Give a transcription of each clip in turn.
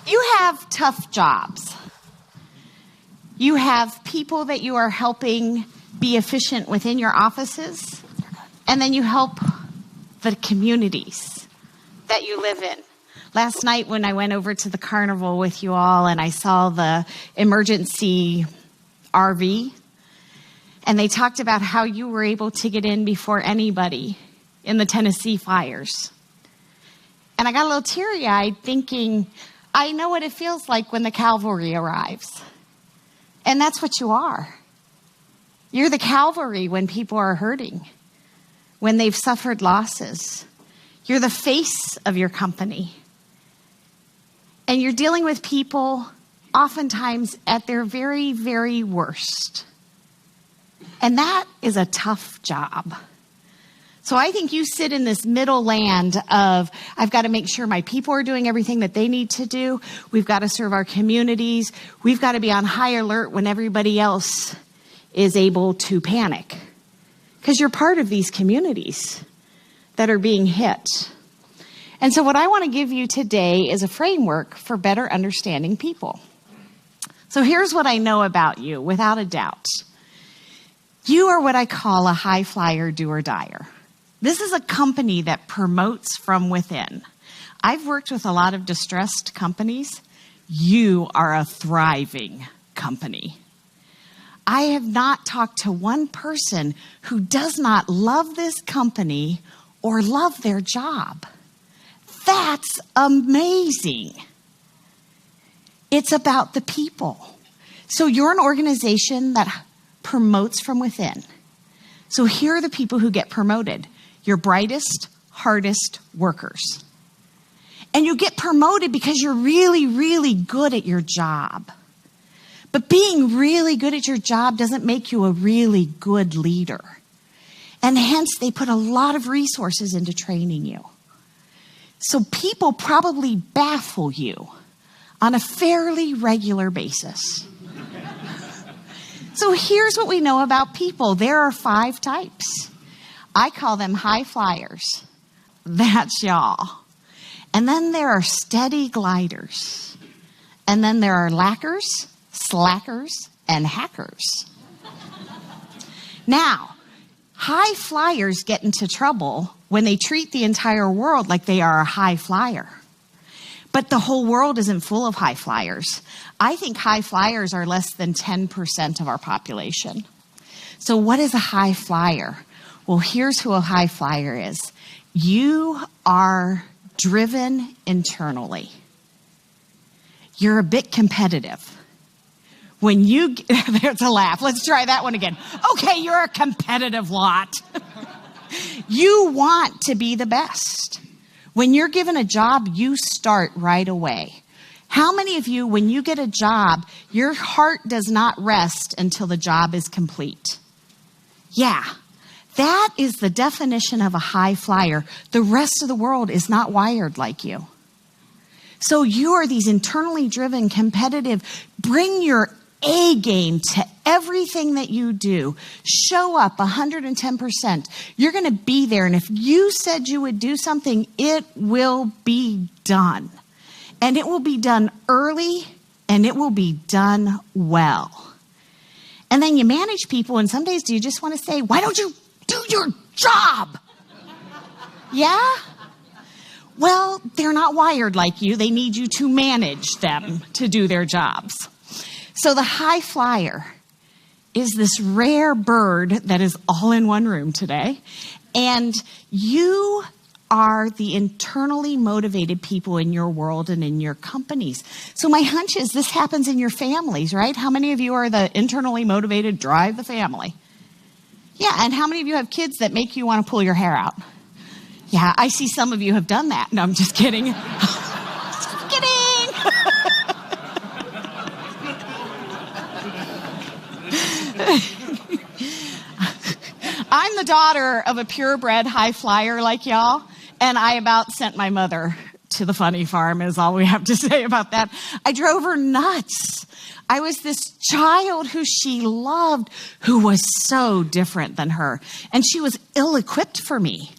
You have tough jobs. You have people that you are helping be efficient within your offices, and then you help the communities that you live in. Last night when I went over to the carnival with you all and I saw the emergency RV, and they talked about how you were able to get in before anybody in the Tennessee fires. And I got a little teary-eyed thinking, I know what it feels like when the cavalry arrives. And that's what you are. You're the cavalry when people are hurting, when they've suffered losses. You're the face of your company. And you're dealing with people oftentimes at their very, very worst. And that is a tough job. So I think you sit in this middle land of, I've got to make sure my people are doing everything that they need to do. We've got to serve our communities. We've got to be on high alert when everybody else is able to panic. Because you're part of these communities that are being hit. And so what I want to give you today is a framework for better understanding people. So here's what I know about you, without a doubt. You are what I call a high flyer, do or dyer. This is a company that promotes from within. I've worked with a lot of distressed companies. You are a thriving company. I have not talked to one person who does not love this company or love their job. That's amazing. It's about the people. So you're an organization that promotes from within. So here are the people who get promoted. Your brightest, hardest workers. And you get promoted because you're really, really good at your job. But being really good at your job doesn't make you a really good leader. And hence, they put a lot of resources into training you. So people probably baffle you on a fairly regular basis. So here's what we know about people. There are 5 types. I call them high flyers. That's y'all. And then there are steady gliders. And then there are lackers, slackers, and hackers. Now, high flyers get into trouble when they treat the entire world like they are a high flyer. But the whole world isn't full of high flyers. I think high flyers are less than 10% of our population. So what is a high flyer? Well, here's who a high flyer is. You are driven internally. You're a bit competitive. When you, there's a laugh. Let's try that one again. Okay, you're a competitive lot. You want to be the best. When you're given a job, you start right away. How many of you, when you get a job, your heart does not rest until the job is complete? Yeah, that is the definition of a high flyer. The rest of the world is not wired like you. So you are these internally driven, competitive, bring your A game to everything that you do. Show up 110%. You're going to be there. And if you said you would do something, it will be done. And it will be done early, and it will be done well. And then you manage people, and some days do you just want to say, why don't you do your job? Yeah? Well, they're not wired like you. They need you to manage them to do their jobs. So the high flyer is this rare bird that is all in one room today. And you are the internally motivated people in your world and in your companies. So my hunch is this happens in your families, right? How many of you are the internally motivated, drive the family? Yeah, and how many of you have kids that make you want to pull your hair out? Yeah, I see some of you have done that. No, I'm just kidding. Just kidding. I'm the daughter of a purebred high flyer like y'all, and I about sent my mother to the funny farm is all we have to say about that. I drove her nuts. I was this child who she loved, who was so different than her, and she was ill-equipped for me.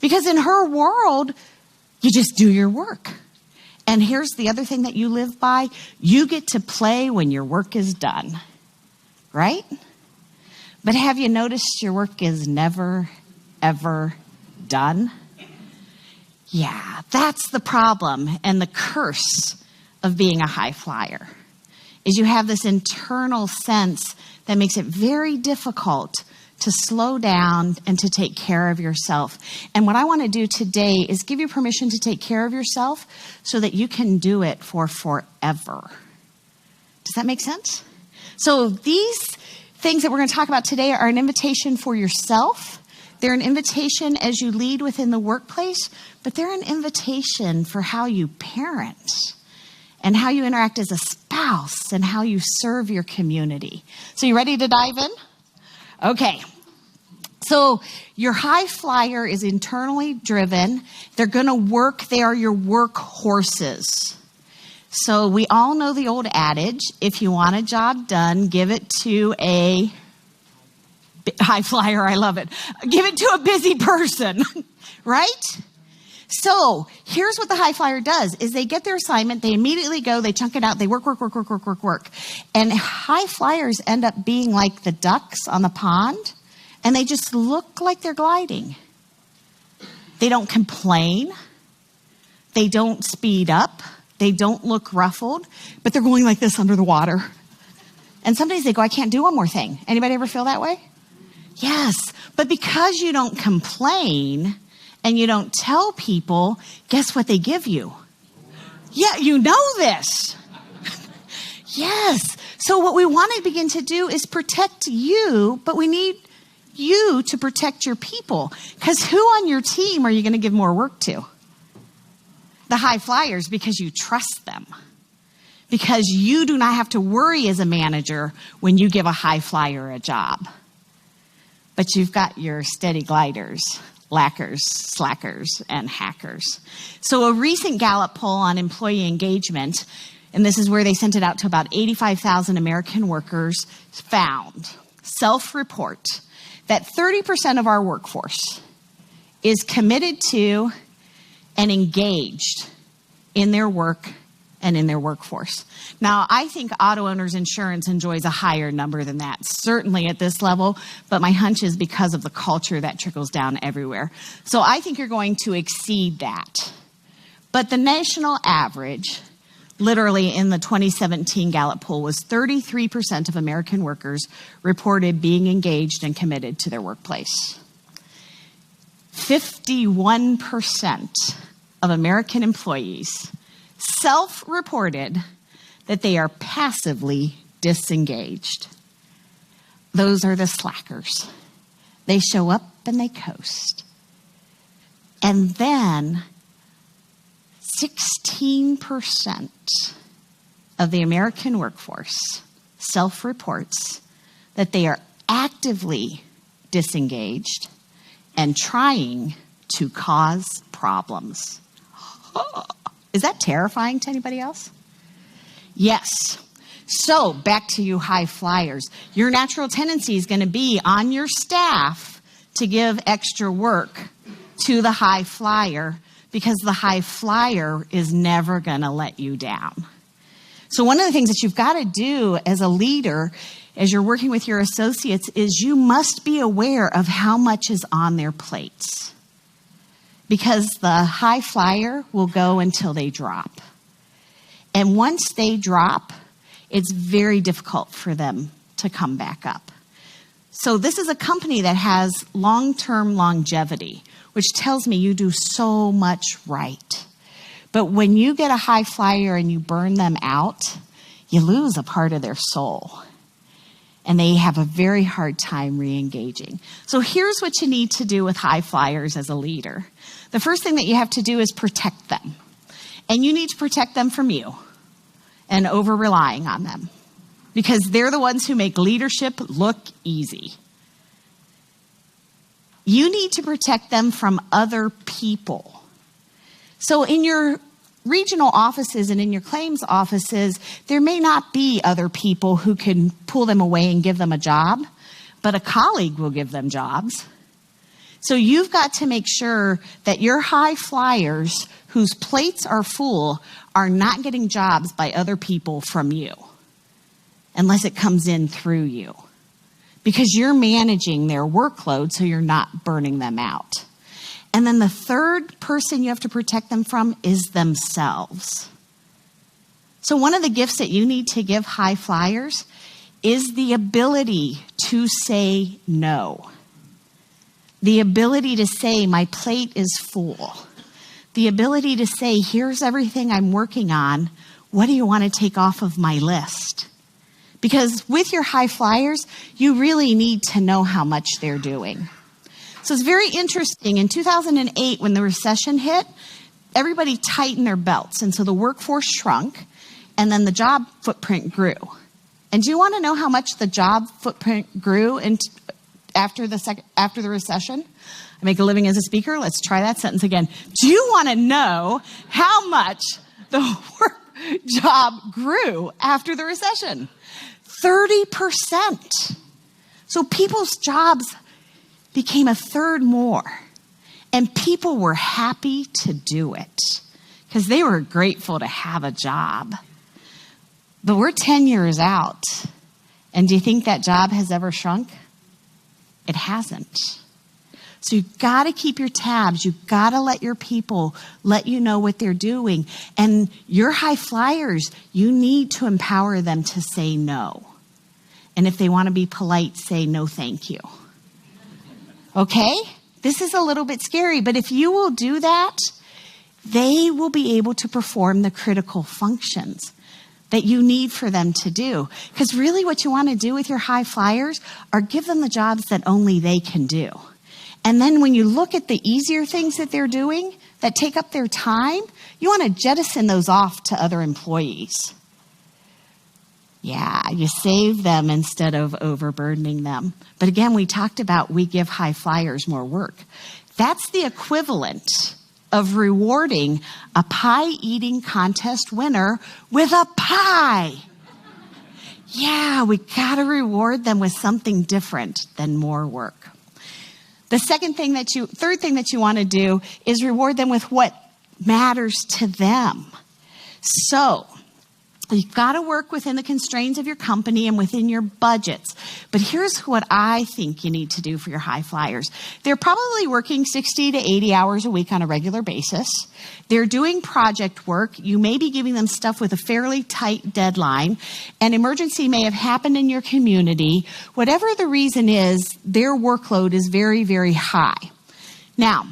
Because in her world, you just do your work. And here's the other thing that you live by. You get to play when your work is done, right? But have you noticed your work is never, ever done? Yeah, that's the problem and the curse of being a high flyer, is you have this internal sense that makes it very difficult to slow down and to take care of yourself. And what I want to do today is give you permission to take care of yourself so that you can do it for forever. Does that make sense? So these things that we're going to talk about today are an invitation for yourself. They're an invitation as you lead within the workplace, but they're an invitation for how you parent and how you interact as a spouse and how you serve your community. So you ready to dive in? Okay. So your high flyer is internally driven. They're going to work. They are your work horses. So we all know the old adage, if you want a job done, give it to a high flyer. I love it. Give it to a busy person, right? So here's what the high flyer does is they get their assignment, they immediately go, they chunk it out, they work. And high flyers end up being like the ducks on the pond, and they just look like they're gliding. They don't complain. They don't speed up. They don't look ruffled, but they're going like this under the water. And some days they go, I can't do one more thing. Anybody ever feel that way? Yes, but because you don't complain and you don't tell people, guess what they give you? Yeah, you know this. Yes. So what we want to begin to do is protect you, but we need you to protect your people. Because who on your team are you going to give more work to? The high flyers, because you trust them. Because you do not have to worry as a manager when you give a high flyer a job. But you've got your steady gliders, lackers, slackers, and hackers. So a recent Gallup poll on employee engagement, and this is where they sent it out to about 85,000 American workers, found, self-report, that 30% of our workforce is committed to and engaged in their work and in their workforce. Now, I think auto owners insurance enjoys a higher number than that, certainly at this level, but my hunch is because of the culture that trickles down everywhere. So I think you're going to exceed that. But the national average, literally in the 2017 Gallup poll, was 33% of American workers reported being engaged and committed to their workplace. 51% of American employees self-reported that they are passively disengaged. Those are the slackers. They show up and they coast. And then 16% of the American workforce self-reports that they are actively disengaged and trying to cause problems. Is that terrifying to anybody else? Yes. So back to you high flyers. Your natural tendency is going to be on your staff to give extra work to the high flyer because the high flyer is never going to let you down. So one of the things that you've got to do as a leader, as you're working with your associates, is you must be aware of how much is on their plates. Because the high flyer will go until they drop. And once they drop, it's very difficult for them to come back up. So this is a company that has long-term longevity, which tells me you do so much right. But when you get a high flyer and you burn them out, you lose a part of their soul. And they have a very hard time re-engaging. So here's what you need to do with high flyers as a leader. The first thing that you have to do is protect them. And you need to protect them from you and over-relying on them. Because they're the ones who make leadership look easy. You need to protect them from other people. So in your regional offices and in your claims offices, there may not be other people who can pull them away and give them a job, but a colleague will give them jobs. So you've got to make sure that your high flyers whose plates are full are not getting jobs by other people from you, unless it comes in through you, because you're managing their workload so you're not burning them out. And then the third person you have to protect them from is themselves. So one of the gifts that you need to give high flyers is the ability to say no. The ability to say, my plate is full. The ability to say, here's everything I'm working on. What do you want to take off of my list? Because with your high flyers, you really need to know how much they're doing. So it's very interesting. In 2008, when the recession hit, everybody tightened their belts. And so the workforce shrunk, and then the job footprint grew. And do you want to know how much the job footprint grew after the recession? I make a living as a speaker. Let's try that sentence again. Do you want to know how much the work job grew after the recession? 30%. So people's jobs became a third more. And people were happy to do it because they were grateful to have a job. But we're 10 years out. And do you think that job has ever shrunk? It hasn't. So you've got to keep your tabs. You've got to let your people let you know what they're doing. And your high flyers, you need to empower them to say no. And if they want to be polite, say no thank you. Okay? This is a little bit scary, but if you will do that, they will be able to perform the critical functions that you need for them to do. Because really what you want to do with your high flyers are give them the jobs that only they can do. And then when you look at the easier things that they're doing that take up their time, you want to jettison those off to other employees. Yeah, you save them instead of overburdening them. But again, we talked about we give high flyers more work. That's the equivalent of rewarding a pie eating contest winner with a pie. Yeah, we got to reward them with something different than more work. The third thing that you want to do is reward them with what matters to them. So you've got to work within the constraints of your company and within your budgets. But here's what I think you need to do for your high flyers. They're probably working 60 to 80 hours a week on a regular basis. They're doing project work. You may be giving them stuff with a fairly tight deadline. An emergency may have happened in your community. Whatever the reason is, their workload is very, very high. Now,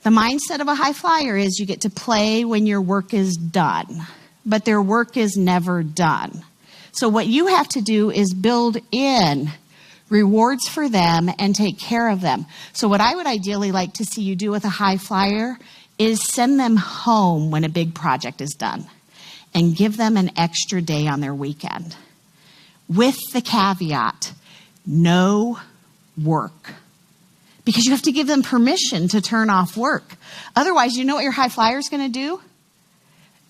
the mindset of a high flyer is you get to play when your work is done. But their work is never done. So what you have to do is build in rewards for them and take care of them. So what I would ideally like to see you do with a high flyer is send them home when a big project is done and give them an extra day on their weekend. With the caveat, no work. Because you have to give them permission to turn off work. Otherwise, you know what your high flyer is going to do?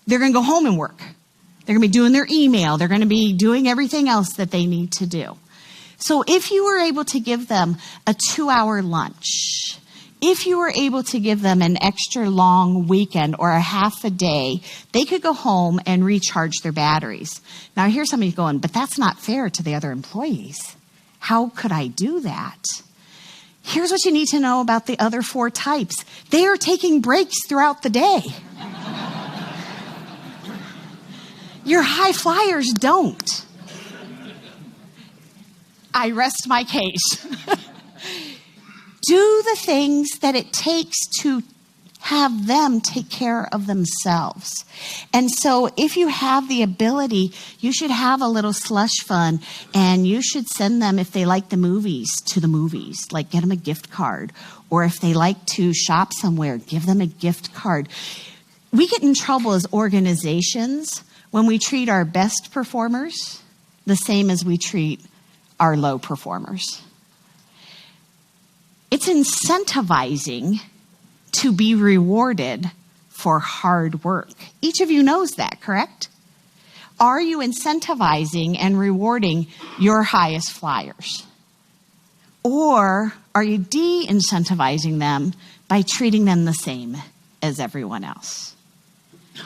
They're going to go home and work. They're going to be doing their email. They're going to be doing everything else that they need to do. So if you were able to give them a 2-hour lunch, if you were able to give them an extra long weekend or a half a day, they could go home and recharge their batteries. Now, here's somebody going, but that's not fair to the other employees. How could I do that? Here's what you need to know about the other 4 types. They are taking breaks throughout the day. Your high flyers don't. I rest my case. Do the things that it takes to have them take care of themselves. And so if you have the ability, you should have a little slush fund and you should send them, if they like the movies, to the movies, like get them a gift card. Or if they like to shop somewhere, give them a gift card. We get in trouble as organizations when we treat our best performers the same as we treat our low performers. It's incentivizing to be rewarded for hard work. Each of you knows that, correct? Are you incentivizing and rewarding your highest flyers? Or are you de-incentivizing them by treating them the same as everyone else?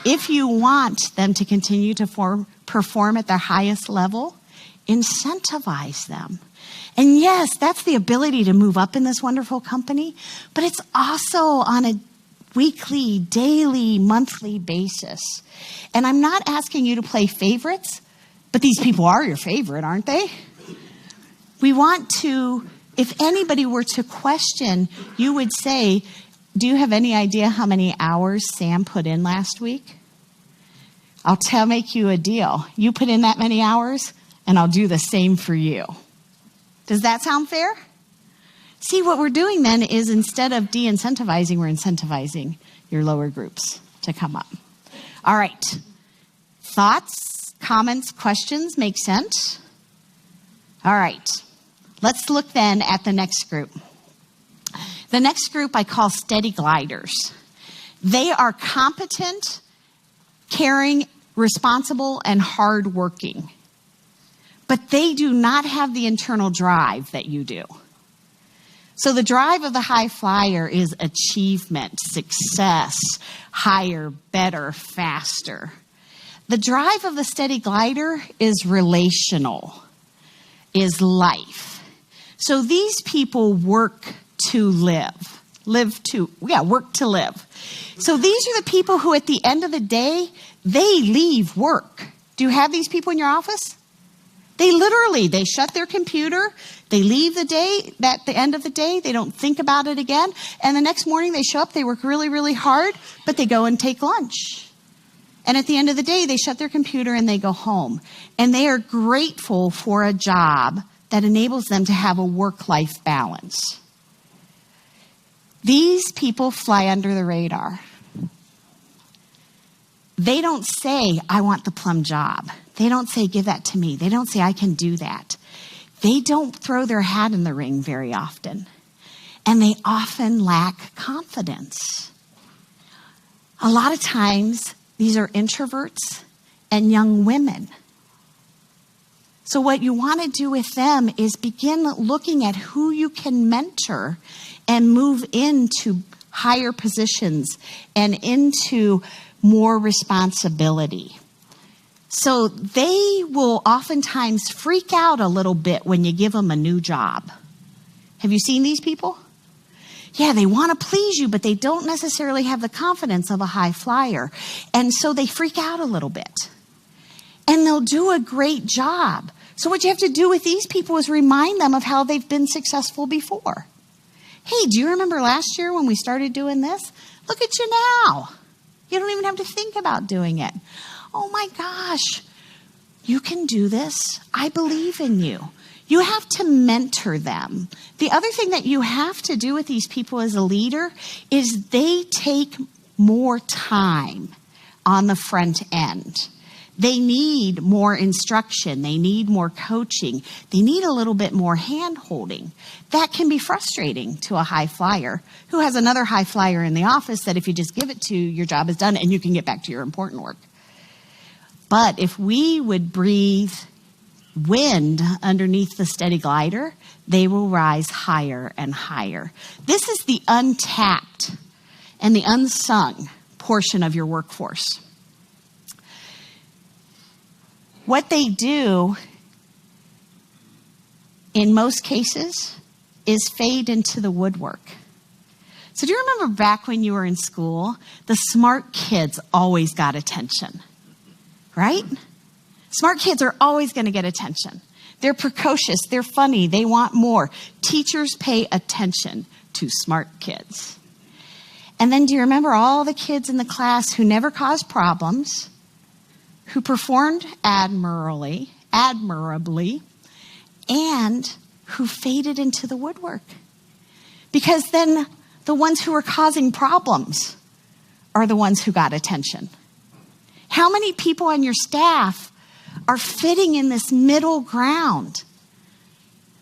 If you want them to continue to perform at their highest level, incentivize them. And yes, that's the ability to move up in this wonderful company, but it's also on a weekly, daily, monthly basis. And I'm not asking you to play favorites, but these people are your favorite, aren't they? We want to, if anybody were to question, you would say, do you have any idea how many hours Sam put in last week? I'll make you a deal. You put in that many hours, and I'll do the same for you. Does that sound fair? See, what we're doing then is instead of de-incentivizing, we're incentivizing your lower groups to come up. All right. Thoughts, comments, questions make sense? All right. Let's look then at the next group. The next group I call steady gliders. They are competent, caring, responsible, and hardworking. But they do not have the internal drive that you do. So the drive of the high flyer is achievement, success, higher, better, faster. The drive of the steady glider is relational, is life. So these people work to live. Work to live. So these are the people who at the end of the day, they leave work. Do you have these people in your office? They shut their computer, they leave at the end of the day, they don't think about it again, and the next morning they show up, they work really, really hard, but they go and take lunch. And at the end of the day, they shut their computer and they go home. And they are grateful for a job that enables them to have a work-life balance. These people fly under the radar. They don't say, I want the plum job. They don't say, give that to me. They don't say, I can do that. They don't throw their hat in the ring very often. And they often lack confidence. A lot of times, these are introverts and young women. So what you want to do with them is begin looking at who you can mentor and move into higher positions and into more responsibility. So they will oftentimes freak out a little bit when you give them a new job. Have you seen these people? Yeah, they want to please you, but they don't necessarily have the confidence of a high flyer. And so they freak out a little bit. And they'll do a great job. So what you have to do with these people is remind them of how they've been successful before. Hey, do you remember last year when we started doing this? Look at you now. You don't even have to think about doing it. Oh my gosh, you can do this. I believe in you. You have to mentor them. The other thing that you have to do with these people as a leader is they take more time on the front end. They need more instruction. They need more coaching. They need a little bit more hand-holding. That can be frustrating to a high flyer who has another high flyer in the office that if you just give it to, your job is done and you can get back to your important work. But if we would breathe wind underneath the steady glider, they will rise higher and higher. This is the untapped and the unsung portion of your workforce. What they do, in most cases, is fade into the woodwork. So do you remember back when you were in school, the smart kids always got attention, right? Smart kids are always going to get attention. They're precocious, they're funny, they want more. Teachers pay attention to smart kids. And then do you remember all the kids in the class who never caused problems, who performed admirably, and who faded into the woodwork? Because then the ones who were causing problems are the ones who got attention. How many people on your staff are fitting in this middle ground?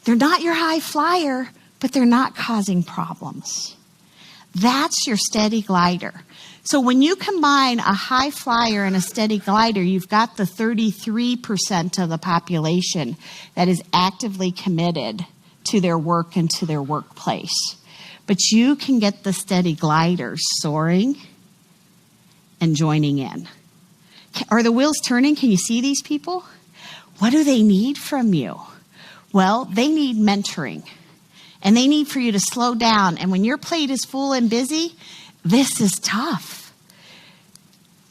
They're not your high flyer, but they're not causing problems. That's your steady glider. So when you combine a high flyer and a steady glider, you've got the 33% of the population that is actively committed to their work and to their workplace. But you can get the steady gliders soaring and joining in. Are the wheels turning? Can you see these people? What do they need from you? Well, they need mentoring. And they need for you to slow down. And when your plate is full and busy, this is tough.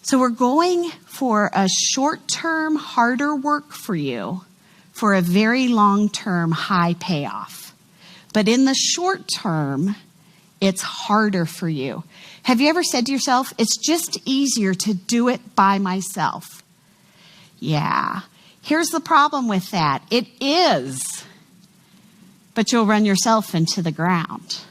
So we're going for a short-term, harder work for you for a very long-term, high payoff. But in the short term, it's harder for you. Have you ever said to yourself, it's just easier to do it by myself? Yeah. Here's the problem with that. It is, but you'll run yourself into the ground.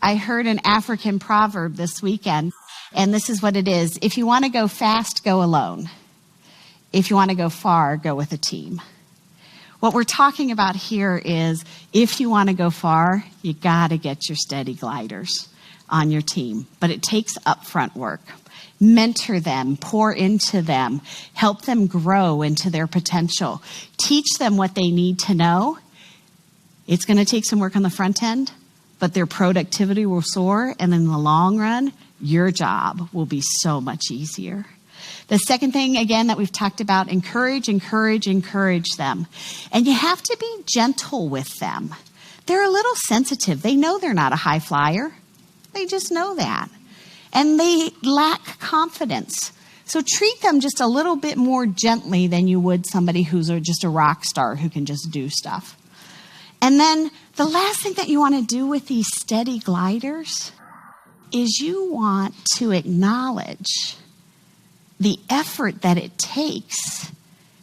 I heard an African proverb this weekend, and this is what it is. If you want to go fast, go alone. If you want to go far, go with a team. What we're talking about here is if you want to go far, you got to get your steady gliders on your team. But it takes upfront work. Mentor them, pour into them, help them grow into their potential. Teach them what they need to know. It's going to take some work on the front end, but their productivity will soar. And in the long run, your job will be so much easier. The second thing, again, that we've talked about, encourage them. And you have to be gentle with them. They're a little sensitive. They know they're not a high flyer. They just know that. And they lack confidence. So treat them just a little bit more gently than you would somebody who's just a rock star who can just do stuff. And then the last thing that you want to do with these steady gliders is you want to acknowledge the effort that it takes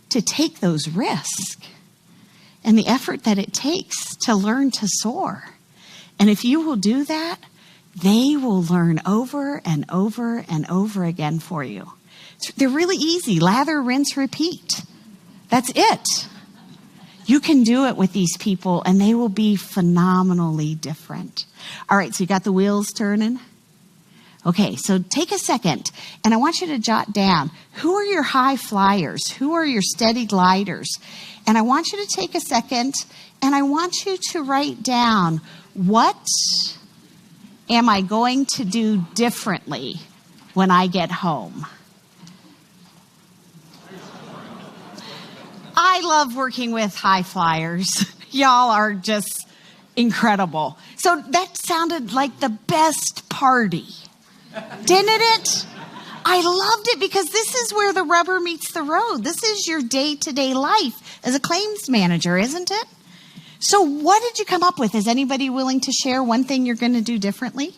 to take those risks and the effort that it takes to learn to soar. And if you will do that, they will learn over and over and over again for you. They're really easy. Lather, rinse, repeat. That's it. You can do it with these people and they will be phenomenally different. All right, so you got the wheels turning? Okay, so take a second, and I want you to jot down, who are your high flyers? Who are your steady gliders? And I want you to take a second, and I want you to write down, what am I going to do differently when I get home? I love working with high flyers. Y'all are just incredible. So that sounded like the best party. Didn't it? I loved it because this is where the rubber meets the road. This is your day-to-day life as a claims manager, isn't it? So what did you come up with? Is anybody willing to share one thing you're going to do differently?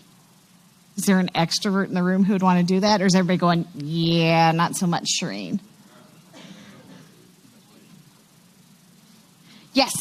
Is there an extrovert in the room who would want to do that? Or is everybody going, yeah, not so much, Sherene? Yes.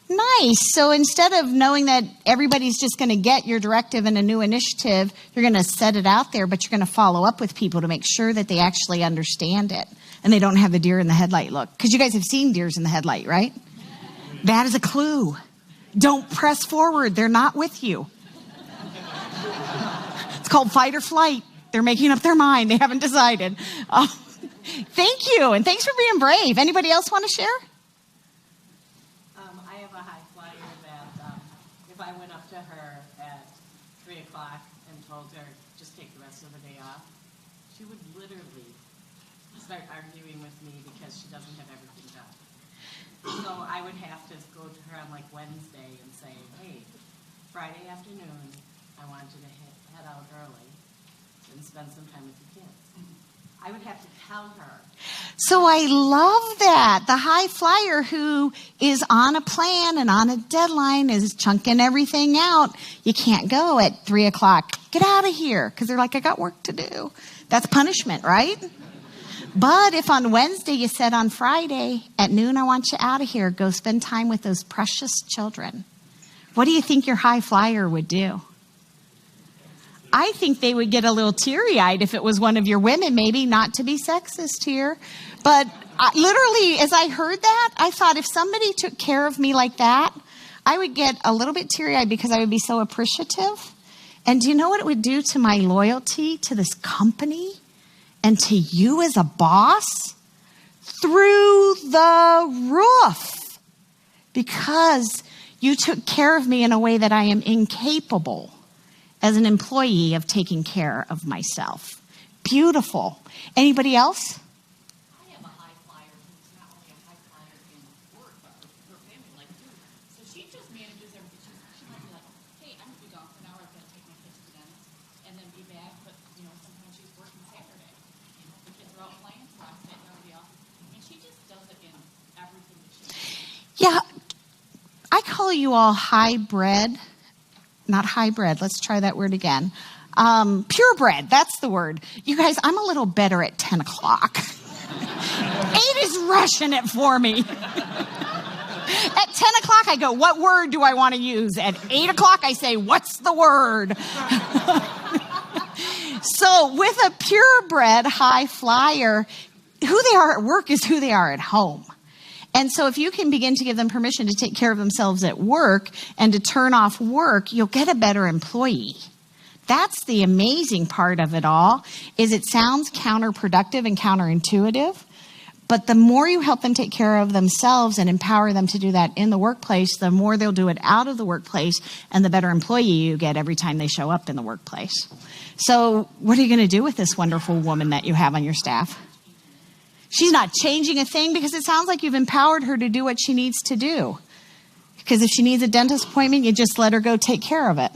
Nice. So instead of knowing that everybody's just going to get your directive and a new initiative, you're going to set it out there, but you're going to follow up with people to make sure that they actually understand it and they don't have the deer in the headlight look. Because you guys have seen deers in the headlight, right? That is a clue. Don't press forward. They're not with you. It's called fight or flight. They're making up their mind. They haven't decided. Thank you. And thanks for being brave. Anybody else want to share? If I went up to her at 3 o'clock and told her, just take the rest of the day off, she would literally start arguing with me because she doesn't have everything done. So I would have to go to her on like Wednesday and say, hey, Friday afternoon, I want you to head out early and spend some time with the kids. I would have to tell her. So I love that. The high flyer who is on a plan and on a deadline is chunking everything out. You can't go at 3 o'clock. Get out of here. Because they're like, I got work to do. That's punishment, right? But if on Wednesday you said on Friday at noon, I want you out of here. Go spend time with those precious children. What do you think your high flyer would do? I think they would get a little teary-eyed if it was one of your women, maybe, not to be sexist here. But literally, as I heard that, I thought if somebody took care of me like that, I would get a little bit teary-eyed because I would be so appreciative. And do you know what it would do to my loyalty to this company and to you as a boss? Through the roof. Because you took care of me in a way that I am incapable as an employee of taking care of myself. Beautiful. Anybody else? I am a high flyer who's not only a high flyer in work, but her family like you. So she just manages everything. She might be like, hey, I'm going to be gone for an hour. I've got to take my kids to the dentist and then be back. But, sometimes she's working Saturday. The kids are out playing, so I'm sitting over the office. And she just does it in everything that she does. Yeah. I call you all hybrid. Not hybrid. Let's try that word again. Purebred. That's the word. You guys, I'm a little better at 10 o'clock. 8 is rushing it for me. At 10 o'clock, I go, what word do I want to use? At 8 o'clock, I say, what's the word? So with a purebred high flyer, who they are at work is who they are at home. And so if you can begin to give them permission to take care of themselves at work and to turn off work, you'll get a better employee. That's the amazing part of it all, is it sounds counterproductive and counterintuitive. But the more you help them take care of themselves and empower them to do that in the workplace, the more they'll do it out of the workplace and the better employee you get every time they show up in the workplace. So what are you going to do with this wonderful woman that you have on your staff? She's not changing a thing because it sounds like you've empowered her to do what she needs to do. Because if she needs a dentist appointment, you just let her go take care of it.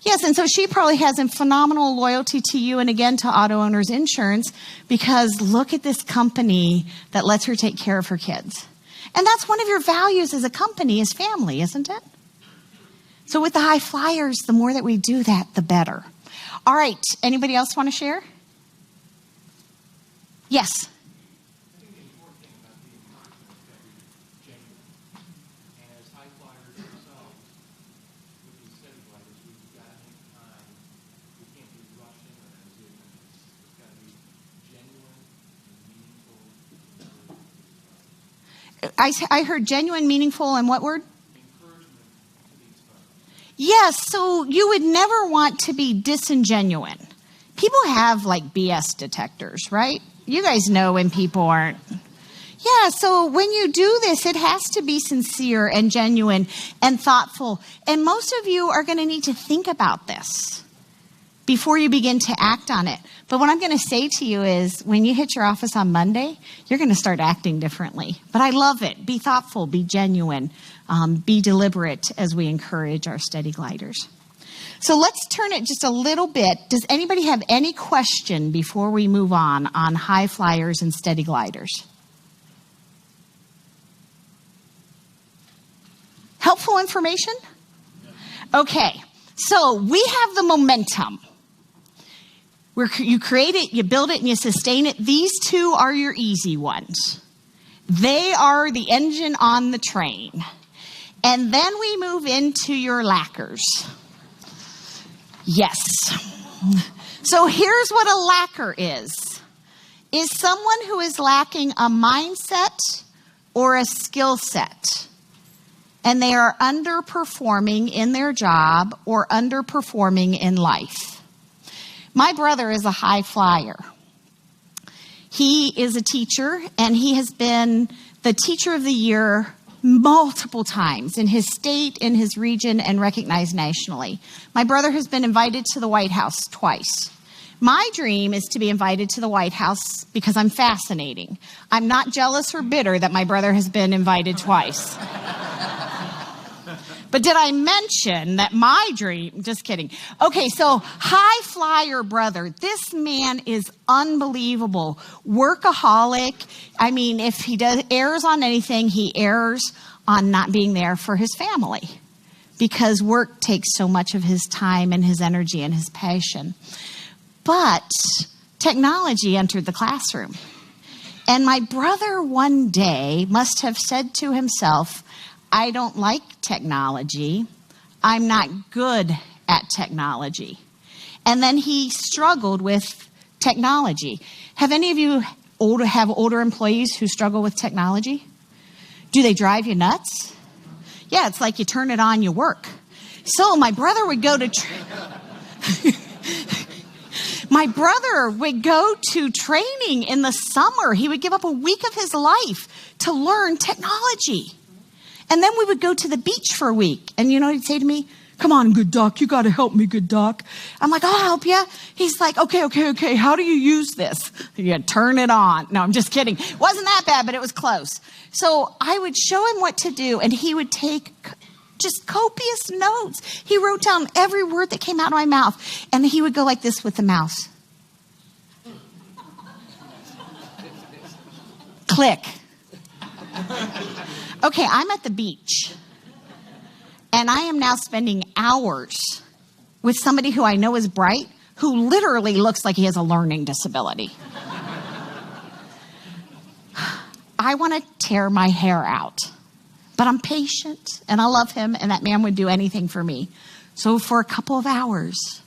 Yes, and so she probably has a phenomenal loyalty to you and again to Auto Owners Insurance because look at this company that lets her take care of her kids. And that's one of your values as a company is family, isn't it? So with the high flyers, the more that we do that, the better. All right, anybody else want to share? Yes. I think the important thing about being confident is that you're genuine. And as high flyers ourselves, with these study gliders, we've got to make time. We can't be rushing or hesitating. It's got to be genuine and meaningful. I heard genuine, meaningful, and what word? Encouragement to these folks. Yes, so you would never want to be disingenuine. People have like BS detectors, right? You guys know when people aren't. Yeah, so when you do this, it has to be sincere and genuine and thoughtful. And most of you are going to need to think about this before you begin to act on it. But what I'm going to say to you is when you hit your office on Monday, you're going to start acting differently. But I love it. Be thoughtful, be genuine, be deliberate as we encourage our steady gliders. So let's turn it just a little bit. Does anybody have any question before we move on high flyers and steady gliders? Helpful information? Okay, so we have the momentum. You create it, you build it, and you sustain it. These two are your easy ones. They are the engine on the train. And then we move into your lackers. Yes. So here's what a lacker is someone who is lacking a mindset or a skill set. And they are underperforming in their job or underperforming in life. My brother is a high flyer. He is a teacher, and he has been the teacher of the year multiple times in his state, in his region, and recognized nationally. My brother has been invited to the White House twice. My dream is to be invited to the White House because I'm fascinating. I'm not jealous or bitter that my brother has been invited twice. But did I mention that my dream, just kidding. Okay, so high flyer brother, this man is unbelievable. Workaholic. I mean, if he errs on anything, he errs on not being there for his family because work takes so much of his time and his energy and his passion. But technology entered the classroom. And my brother one day must have said to himself, I don't like technology. I'm not good at technology. And then he struggled with technology. Have any of you have older employees who struggle with technology? Do they drive you nuts? Yeah, it's like you turn it on, you work. So my brother would go to training in the summer. He would give up a week of his life to learn technology. And then we would go to the beach for a week. And you know what he'd say to me? Come on, good doc. You got to help me, good doc. I'm like, I'll help you. He's like, okay. How do you use this? You turn it on. No, I'm just kidding. It wasn't that bad, but it was close. So I would show him what to do, and he would take just copious notes. He wrote down every word that came out of my mouth, and he would go like this with the mouse. Click. Okay, I'm at the beach. And I am now spending hours with somebody who I know is bright, who literally looks like he has a learning disability. I want to tear my hair out, but I'm patient and I love him, and that man would do anything for me. So for a couple of hours,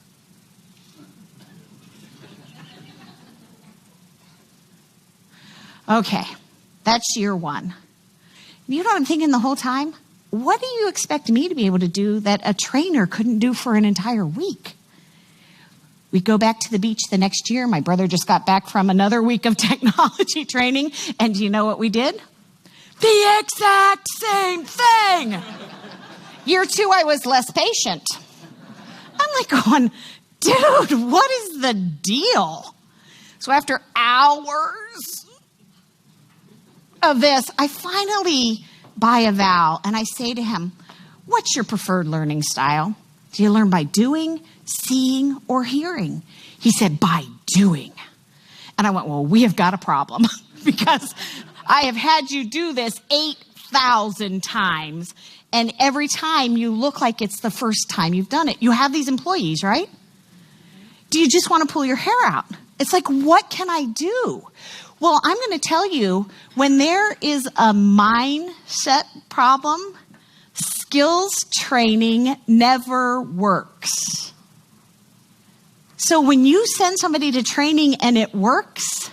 okay, that's year one. You know what I'm thinking the whole time? What do you expect me to be able to do that a trainer couldn't do for an entire week? We go back to the beach the next year. My brother just got back from another week of technology training. And do you know what we did? The exact same thing. Year two, I was less patient. I'm like going, dude, what is the deal? So after hours of this, I finally buy a vowel, and I say to him, what's your preferred learning style? Do you learn by doing, seeing, or hearing? He said, by doing. And I went, well, we have got a problem because I have had you do this 8,000 times, and every time you look like it's the first time you've done it. You have these employees, right? Do you just want to pull your hair out? It's like, what can I do? Well, I'm going to tell you, when there is a mindset problem, skills training never works. So when you send somebody to training and it works,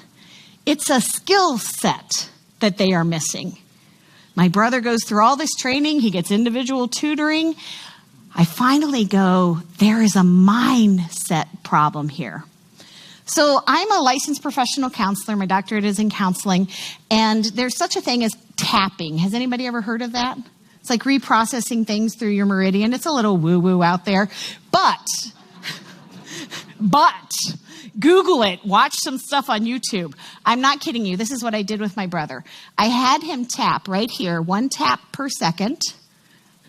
it's a skill set that they are missing. My brother goes through all this training. He gets individual tutoring. I finally go, there is a mindset problem here. So I'm a licensed professional counselor. My doctorate is in counseling. And there's such a thing as tapping. Has anybody ever heard of that? It's like reprocessing things through your meridian. It's a little woo-woo out there. But Google it. Watch some stuff on YouTube. I'm not kidding you. This is what I did with my brother. I had him tap right here, 1 tap per second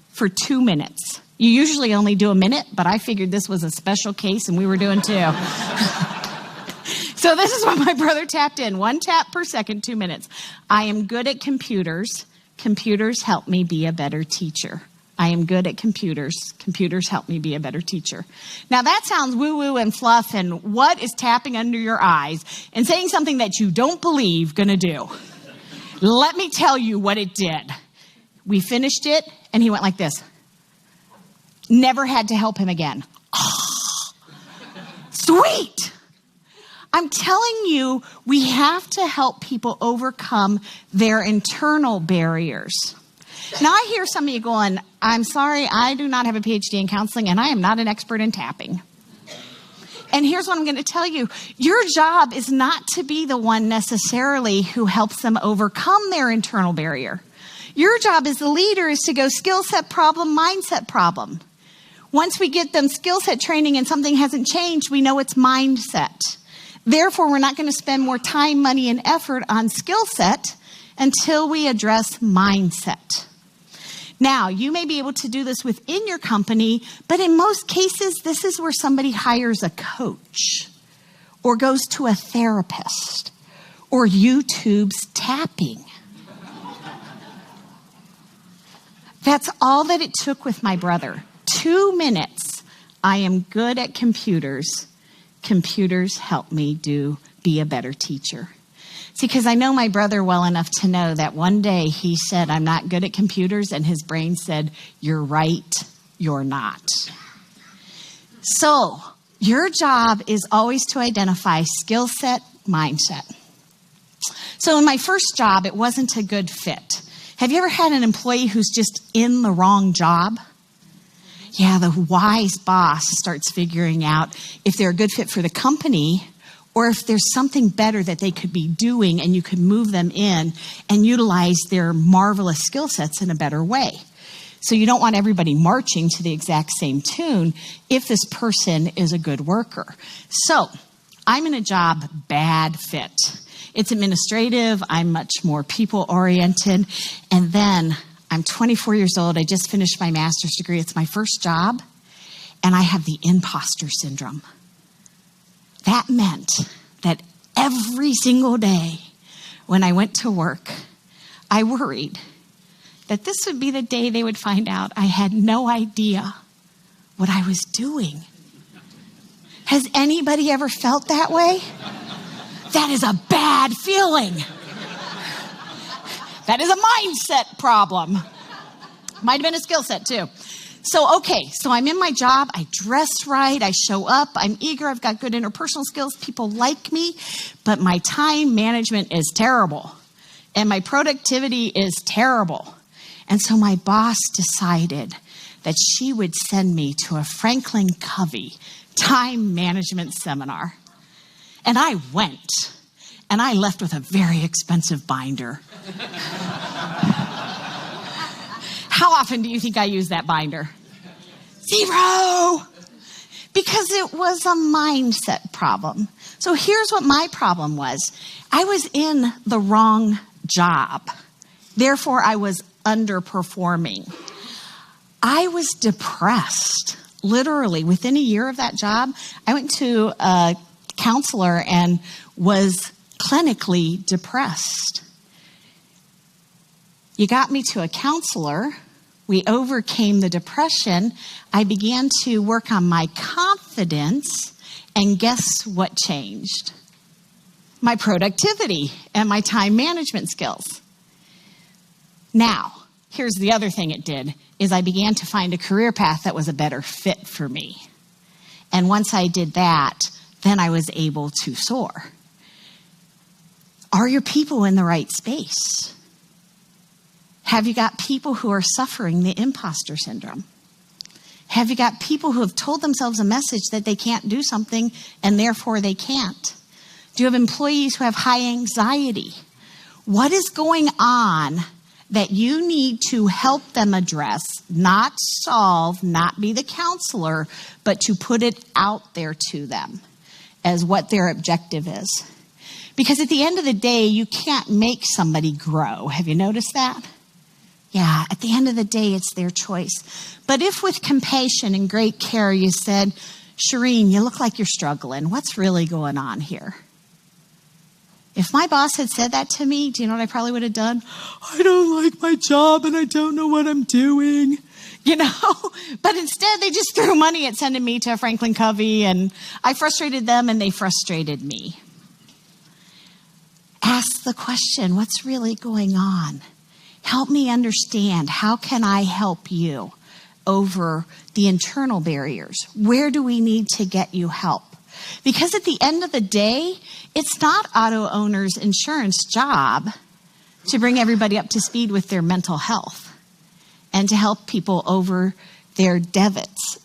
for 2 minutes. You usually only do a minute, but I figured this was a special case and we were doing 2. So this is what my brother tapped in. 1 tap per second, 2 minutes. I am good at computers. Computers help me be a better teacher. I am good at computers. Computers help me be a better teacher. Now that sounds woo-woo and fluff, and what is tapping under your eyes and saying something that you don't believe gonna do? Let me tell you what it did. We finished it, and he went like this. Never had to help him again. Oh, sweet! I'm telling you, we have to help people overcome their internal barriers. Now, I hear some of you going, I'm sorry, I do not have a PhD in counseling, and I am not an expert in tapping. And here's what I'm going to tell you. Your job is not to be the one necessarily who helps them overcome their internal barrier. Your job as the leader is to go skill set problem, mindset problem. Once we get them skill set training and something hasn't changed, we know it's mindset. Therefore, we're not going to spend more time, money, and effort on skill set until we address mindset. Now, you may be able to do this within your company, but in most cases, this is where somebody hires a coach or goes to a therapist or YouTube's tapping. That's all that it took with my brother. 2 minutes. I am good at computers. Computers help me be a better teacher. See, because I know my brother well enough to know that one day he said, I'm not good at computers, and his brain said, you're right, you're not. So Your job is always to identify skill set, mindset. So in my first job, it wasn't a good fit. Have you ever had an employee who's just in the wrong job? Yeah, the wise boss starts figuring out if they're a good fit for the company or if there's something better that they could be doing and you could move them in and utilize their marvelous skill sets in a better way. So you don't want everybody marching to the exact same tune if this person is a good worker. So I'm in a job, bad fit. It's administrative. I'm much more people-oriented. And then I'm 24 years old. I just finished my master's degree. It's my first job. And I have the imposter syndrome. That meant that every single day when I went to work, I worried that this would be the day they would find out I had no idea what I was doing. Has anybody ever felt that way? That is a bad feeling. That is a mindset problem. Might have been a skill set too. So I'm in my job. I dress right. I show up. I'm eager. I've got good interpersonal skills. People like me, but my time management is terrible and my productivity is terrible. And so my boss decided that she would send me to a Franklin Covey time management seminar. And I went, and I left with a very expensive binder. How often do you think I use that binder? 0! Because it was a mindset problem. So here's what my problem was. I was in the wrong job. Therefore, I was underperforming. I was depressed. Literally, within a year of that job, I went to a counselor and was clinically depressed. You got me to a counselor. We overcame the depression. I began to work on my confidence, and guess what changed? My productivity and my time management skills. Now, here's the other thing it did, is I began to find a career path that was a better fit for me. And once I did that, then I was able to soar. Are your people in the right space? Have you got people who are suffering the imposter syndrome? Have you got people who have told themselves a message that they can't do something and therefore they can't? Do you have employees who have high anxiety? What is going on that you need to help them address, not solve, not be the counselor, but to put it out there to them as what their objective is? Because at the end of the day, you can't make somebody grow. Have you noticed that? Yeah, at the end of the day, it's their choice. But if with compassion and great care you said, Sherene, you look like you're struggling. What's really going on here? If my boss had said that to me, do you know what I probably would have done? I don't like my job and I don't know what I'm doing. You know, but instead they just threw money at sending me to Franklin Covey, and I frustrated them and they frustrated me. Ask the question, what's really going on? Help me understand. How can I help you over the internal barriers? Where do we need to get you help? Because at the end of the day, it's not auto owners' insurance job to bring everybody up to speed with their mental health and to help people over their divots.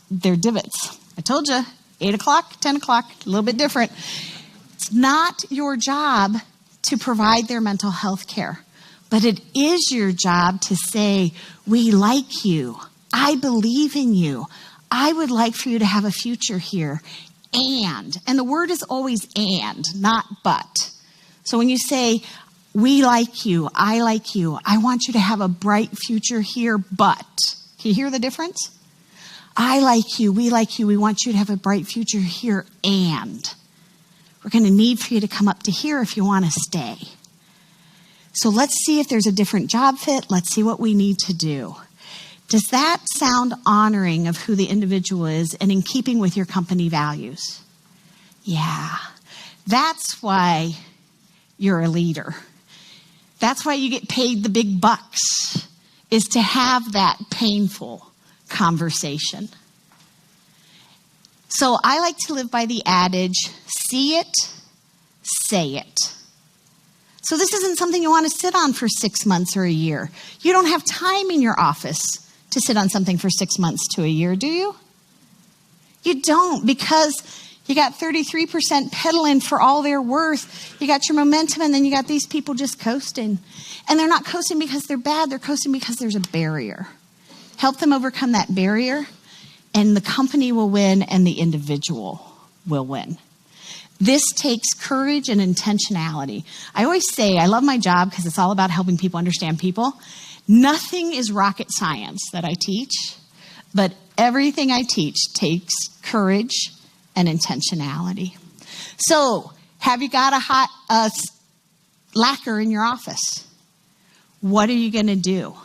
I told you, 8 o'clock, 10 o'clock, a little bit different. It's not your job to provide their mental health care, but it is your job to say, we like you. I believe in you. I would like for you to have a future here. And the word is always and, not but. So when you say, we like you, I want you to have a bright future here, but. Can you hear the difference? I like you, we want you to have a bright future here, and. We're going to need for you to come up to here if you want to stay. So let's see if there's a different job fit. Let's see what we need to do. Does that sound honoring of who the individual is and in keeping with your company values? Yeah, that's why you're a leader. That's why you get paid the big bucks, is to have that painful conversation. So I like to live by the adage, see it, say it. So this isn't something you want to sit on for 6 months or a year. You don't have time in your office to sit on something for 6 months to a year, do you? You don't, because you got 33% peddling for all they're worth. You got your momentum, and then you got these people just coasting. And they're not coasting because they're bad. They're coasting because there's a barrier. Help them overcome that barrier, and the company will win, and the individual will win. This takes courage and intentionality. I always say I love my job because it's all about helping people understand people. Nothing is rocket science that I teach, but everything I teach takes courage and intentionality. So, have you got a lacquer in your office? What are you going to do?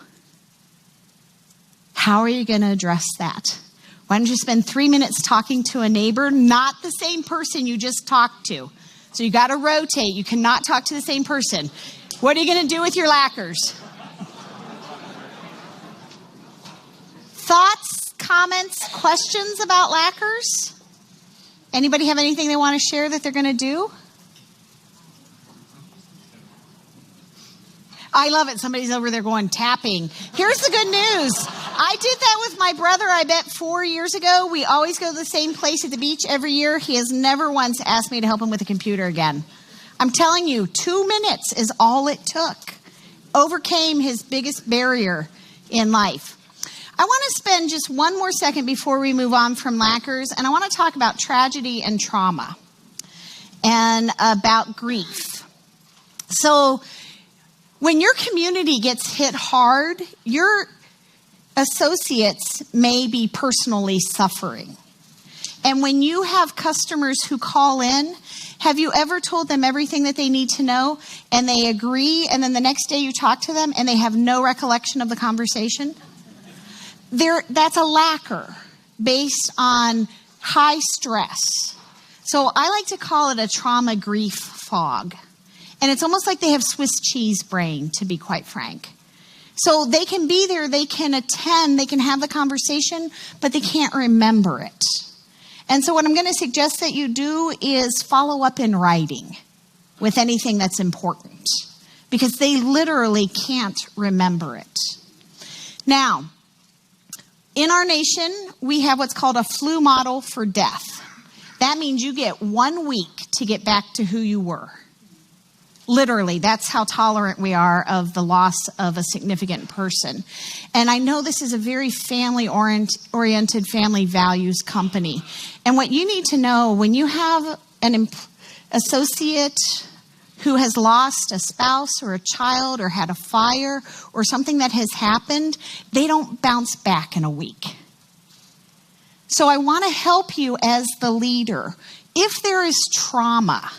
How are you going to address that? Why don't you spend 3 minutes talking to a neighbor, not the same person you just talked to? So you got to rotate. You cannot talk to the same person. What are you going to do with your lacquers? Thoughts, comments, questions about lacquers? Anybody have anything they want to share that they're going to do? I love it. Somebody's over there going tapping. Here's the good news. I did that with my brother, I bet 4 years ago. We always go to the same place at the beach every year. He has never once asked me to help him with a computer again. I'm telling you, 2 minutes is all it took. Overcame his biggest barrier in life. I want to spend just one more second before we move on from lacquers, and I want to talk about tragedy and trauma and about grief. So, when your community gets hit hard, your associates may be personally suffering. And when you have customers who call in, have you ever told them everything that they need to know and they agree, and then the next day you talk to them and they have no recollection of the conversation? That's a lacquer based on high stress. So I like to call it a trauma grief fog. And it's almost like they have Swiss cheese brain, to be quite frank. So they can be there, they can attend, they can have the conversation, but they can't remember it. And so what I'm going to suggest that you do is follow up in writing with anything that's important, because they literally can't remember it. Now, in our nation, we have what's called a flu model for death. That means you get 1 week to get back to who you were. Literally, that's how tolerant we are of the loss of a significant person. And I know this is a very family-oriented, family values company. And what you need to know, when you have an associate who has lost a spouse or a child or had a fire or something that has happened, they don't bounce back in a week. So I want to help you as the leader. If there is trauma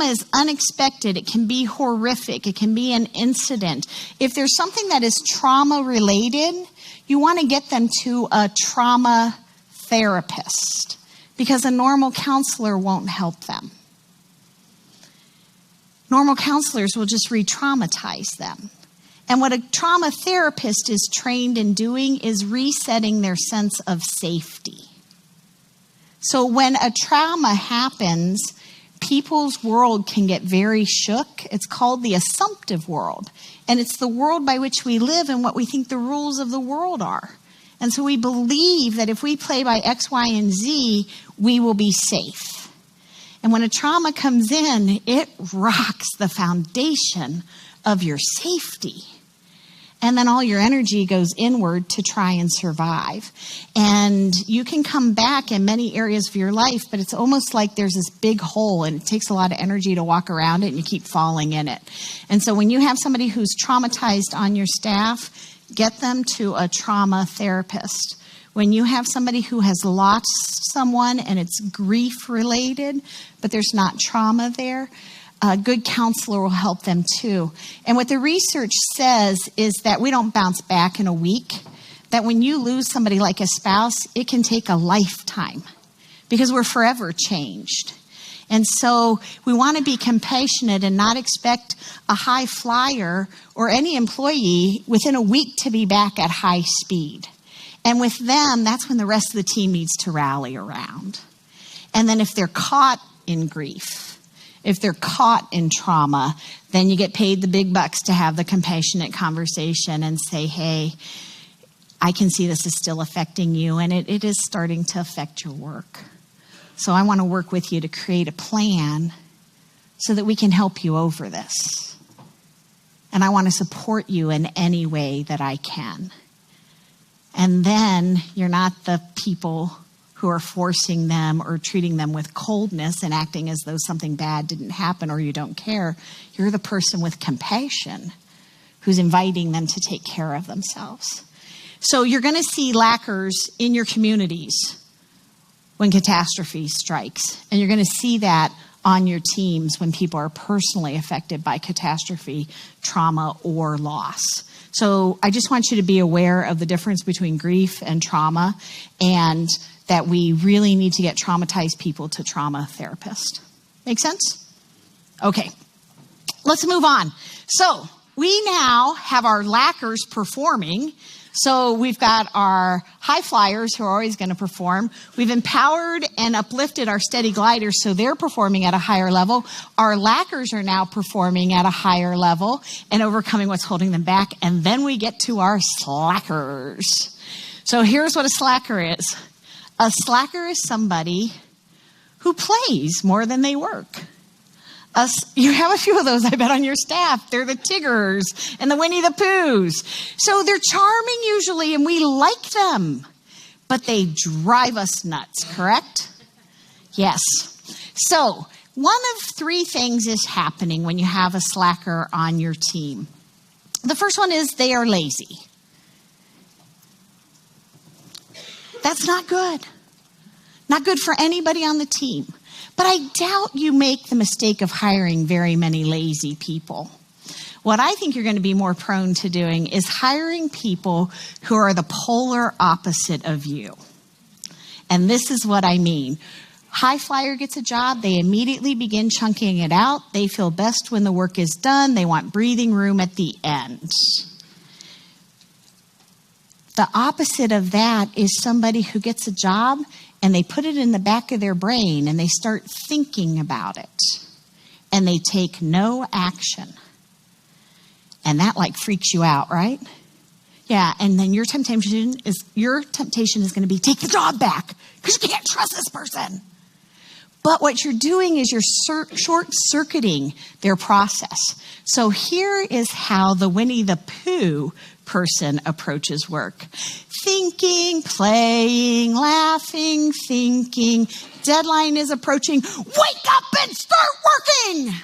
is unexpected. It can be horrific. It can be an incident. If there's something that is trauma related, you want to get them to a trauma therapist, because a normal counselor won't help them. Normal counselors will just re-traumatize them. And what a trauma therapist is trained in doing is resetting their sense of safety. So when a trauma happens, people's world can get very shook. It's called the assumptive world. And it's the world by which we live and what we think the rules of the world are. And so we believe that if we play by X, Y, and Z, we will be safe. And when a trauma comes in, it rocks the foundation of your safety. And then all your energy goes inward to try and survive. And you can come back in many areas of your life, but it's almost like there's this big hole and it takes a lot of energy to walk around it and you keep falling in it. And so when you have somebody who's traumatized on your staff, get them to a trauma therapist. When you have somebody who has lost someone and it's grief related, but there's not trauma there, a good counselor will help them too. And what the research says is that we don't bounce back in a week. That when you lose somebody like a spouse, it can take a lifetime because we're forever changed. And so we want to be compassionate and not expect a high flyer or any employee within a week to be back at high speed. And with them, that's when the rest of the team needs to rally around. And then if they're caught in grief, if they're caught in trauma, then you get paid the big bucks to have the compassionate conversation and say, hey, I can see this is still affecting you, and it is starting to affect your work. So I want to work with you to create a plan so that we can help you over this. And I want to support you in any way that I can. And then you're not the people who are forcing them or treating them with coldness and acting as though something bad didn't happen or you don't care. You're the person with compassion who's inviting them to take care of themselves. So you're going to see lackers in your communities when catastrophe strikes. And you're going to see that on your teams when people are personally affected by catastrophe, trauma, or loss. So I just want you to be aware of the difference between grief and trauma, and that we really need to get traumatized people to trauma therapists. Make sense? Okay, let's move on. So we now have our lackers performing. So we've got our high flyers who are always going to perform. We've empowered and uplifted our steady gliders, so they're performing at a higher level. Our lackers are now performing at a higher level and overcoming what's holding them back. And then we get to our slackers. So here's what a slacker is. A slacker is somebody who plays more than they work. You have a few of those, I bet, on your staff. They're the Tiggers and the Winnie the Poohs. So they're charming usually, and we like them. But they drive us nuts, correct? Yes. So one of three things is happening when you have a slacker on your team. The first one is they are lazy. That's not good. Not good for anybody on the team. But I doubt you make the mistake of hiring very many lazy people. What I think you're going to be more prone to doing is hiring people who are the polar opposite of you. And this is what I mean. High flyer gets a job, they immediately begin chunking it out. They feel best when the work is done. They want breathing room at the end. The opposite of that is somebody who gets a job and they put it in the back of their brain and they start thinking about it and they take no action. And that freaks you out, right? Yeah, and then your temptation is going to be take the job back because you can't trust this person. But what you're doing is you're short-circuiting their process. So here is how the Winnie the Pooh person approaches work. Thinking, playing, laughing, thinking. Deadline is approaching. Wake up and start working.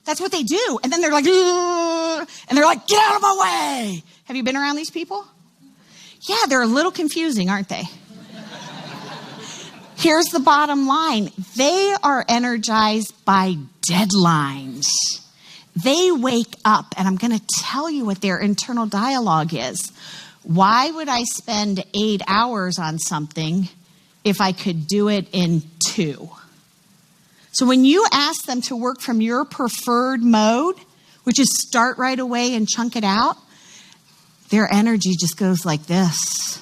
That's what they do. And then they're like, ugh, and they're like, get out of my way. Have you been around these people? Yeah, they're a little confusing, aren't they? Here's the bottom line. They are energized by deadlines. They wake up, and I'm going to tell you what their internal dialogue is. Why would I spend 8 hours on something if I could do it in 2? So when you ask them to work from your preferred mode, which is start right away and chunk it out, their energy just goes like this,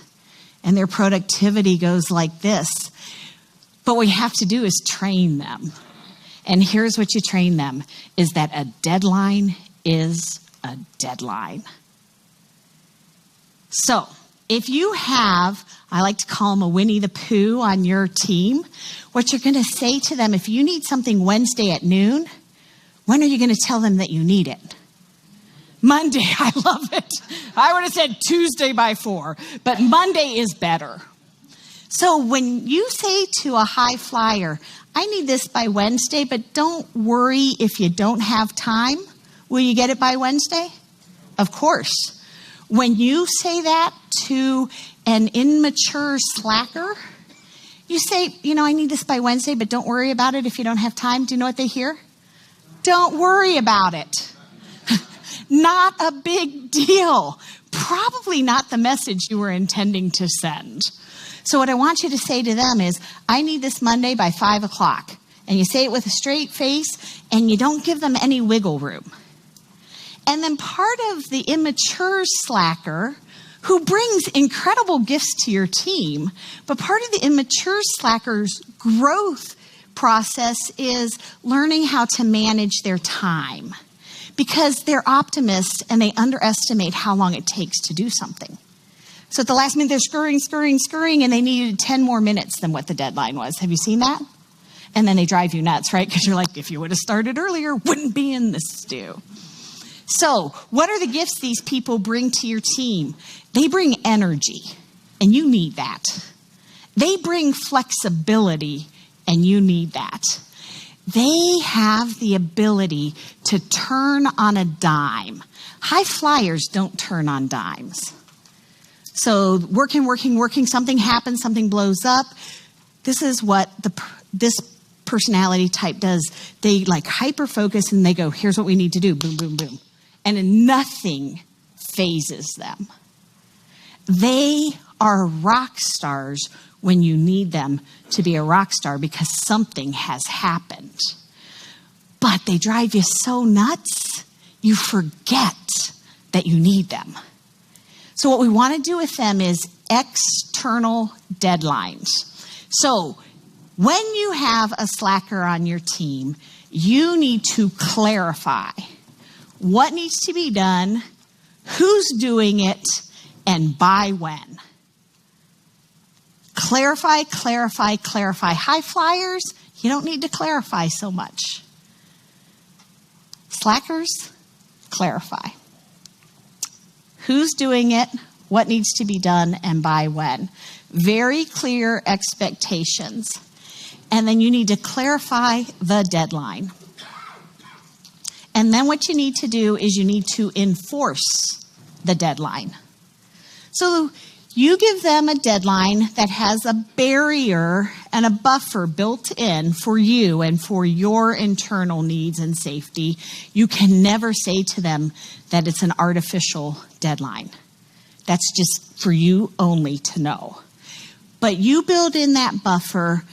and their productivity goes like this. But what you have to do is train them. And here's what you train them, is that a deadline is a deadline. So if you have, I like to call them a Winnie the Pooh on your team, what you're going to say to them, if you need something Wednesday at noon, when are you going to tell them that you need it? Monday, I love it. I would have said Tuesday by 4, but Monday is better. So when you say to a high flyer, I need this by Wednesday, but don't worry if you don't have time. Will you get it by Wednesday? Of course. When you say that to an immature slacker, you say, I need this by Wednesday, but don't worry about it if you don't have time. Do you know what they hear? Don't worry about it. Not a big deal. Probably not the message you were intending to send. So what I want you to say to them is, I need this Monday by 5 o'clock. And you say it with a straight face, and you don't give them any wiggle room. And then part of the immature slacker who brings incredible gifts to your team. But part of the immature slacker's growth process is learning how to manage their time, because they're optimists and they underestimate how long it takes to do something. So at the last minute, they're scurrying, and they needed 10 more minutes than what the deadline was. Have you seen that? And then they drive you nuts, right? Because you're like, if you would have started earlier, wouldn't be in this stew. So what are the gifts these people bring to your team? They bring energy, and you need that. They bring flexibility, and you need that. They have the ability to turn on a dime. High flyers don't turn on dimes. So working, something happens, something blows up. This is what this personality type does. They like hyper-focus and they go, here's what we need to do, boom, boom, boom. And nothing phases them. They are rock stars when you need them to be a rock star because something has happened. But they drive you so nuts, you forget that you need them. So what we want to do with them is external deadlines. So when you have a slacker on your team, you need to clarify what needs to be done, who's doing it, and by when. Clarify. High flyers, you don't need to clarify so much. Slackers, clarify. Who's doing it, what needs to be done, and by when. Very clear expectations. And then you need to clarify the deadline. And then what you need to do is you need to enforce the deadline. So you give them a deadline that has a barrier and a buffer built in for you and for your internal needs and safety. You can never say to them that it's an artificial deadline. That's just for you only to know. But you build in that buffer.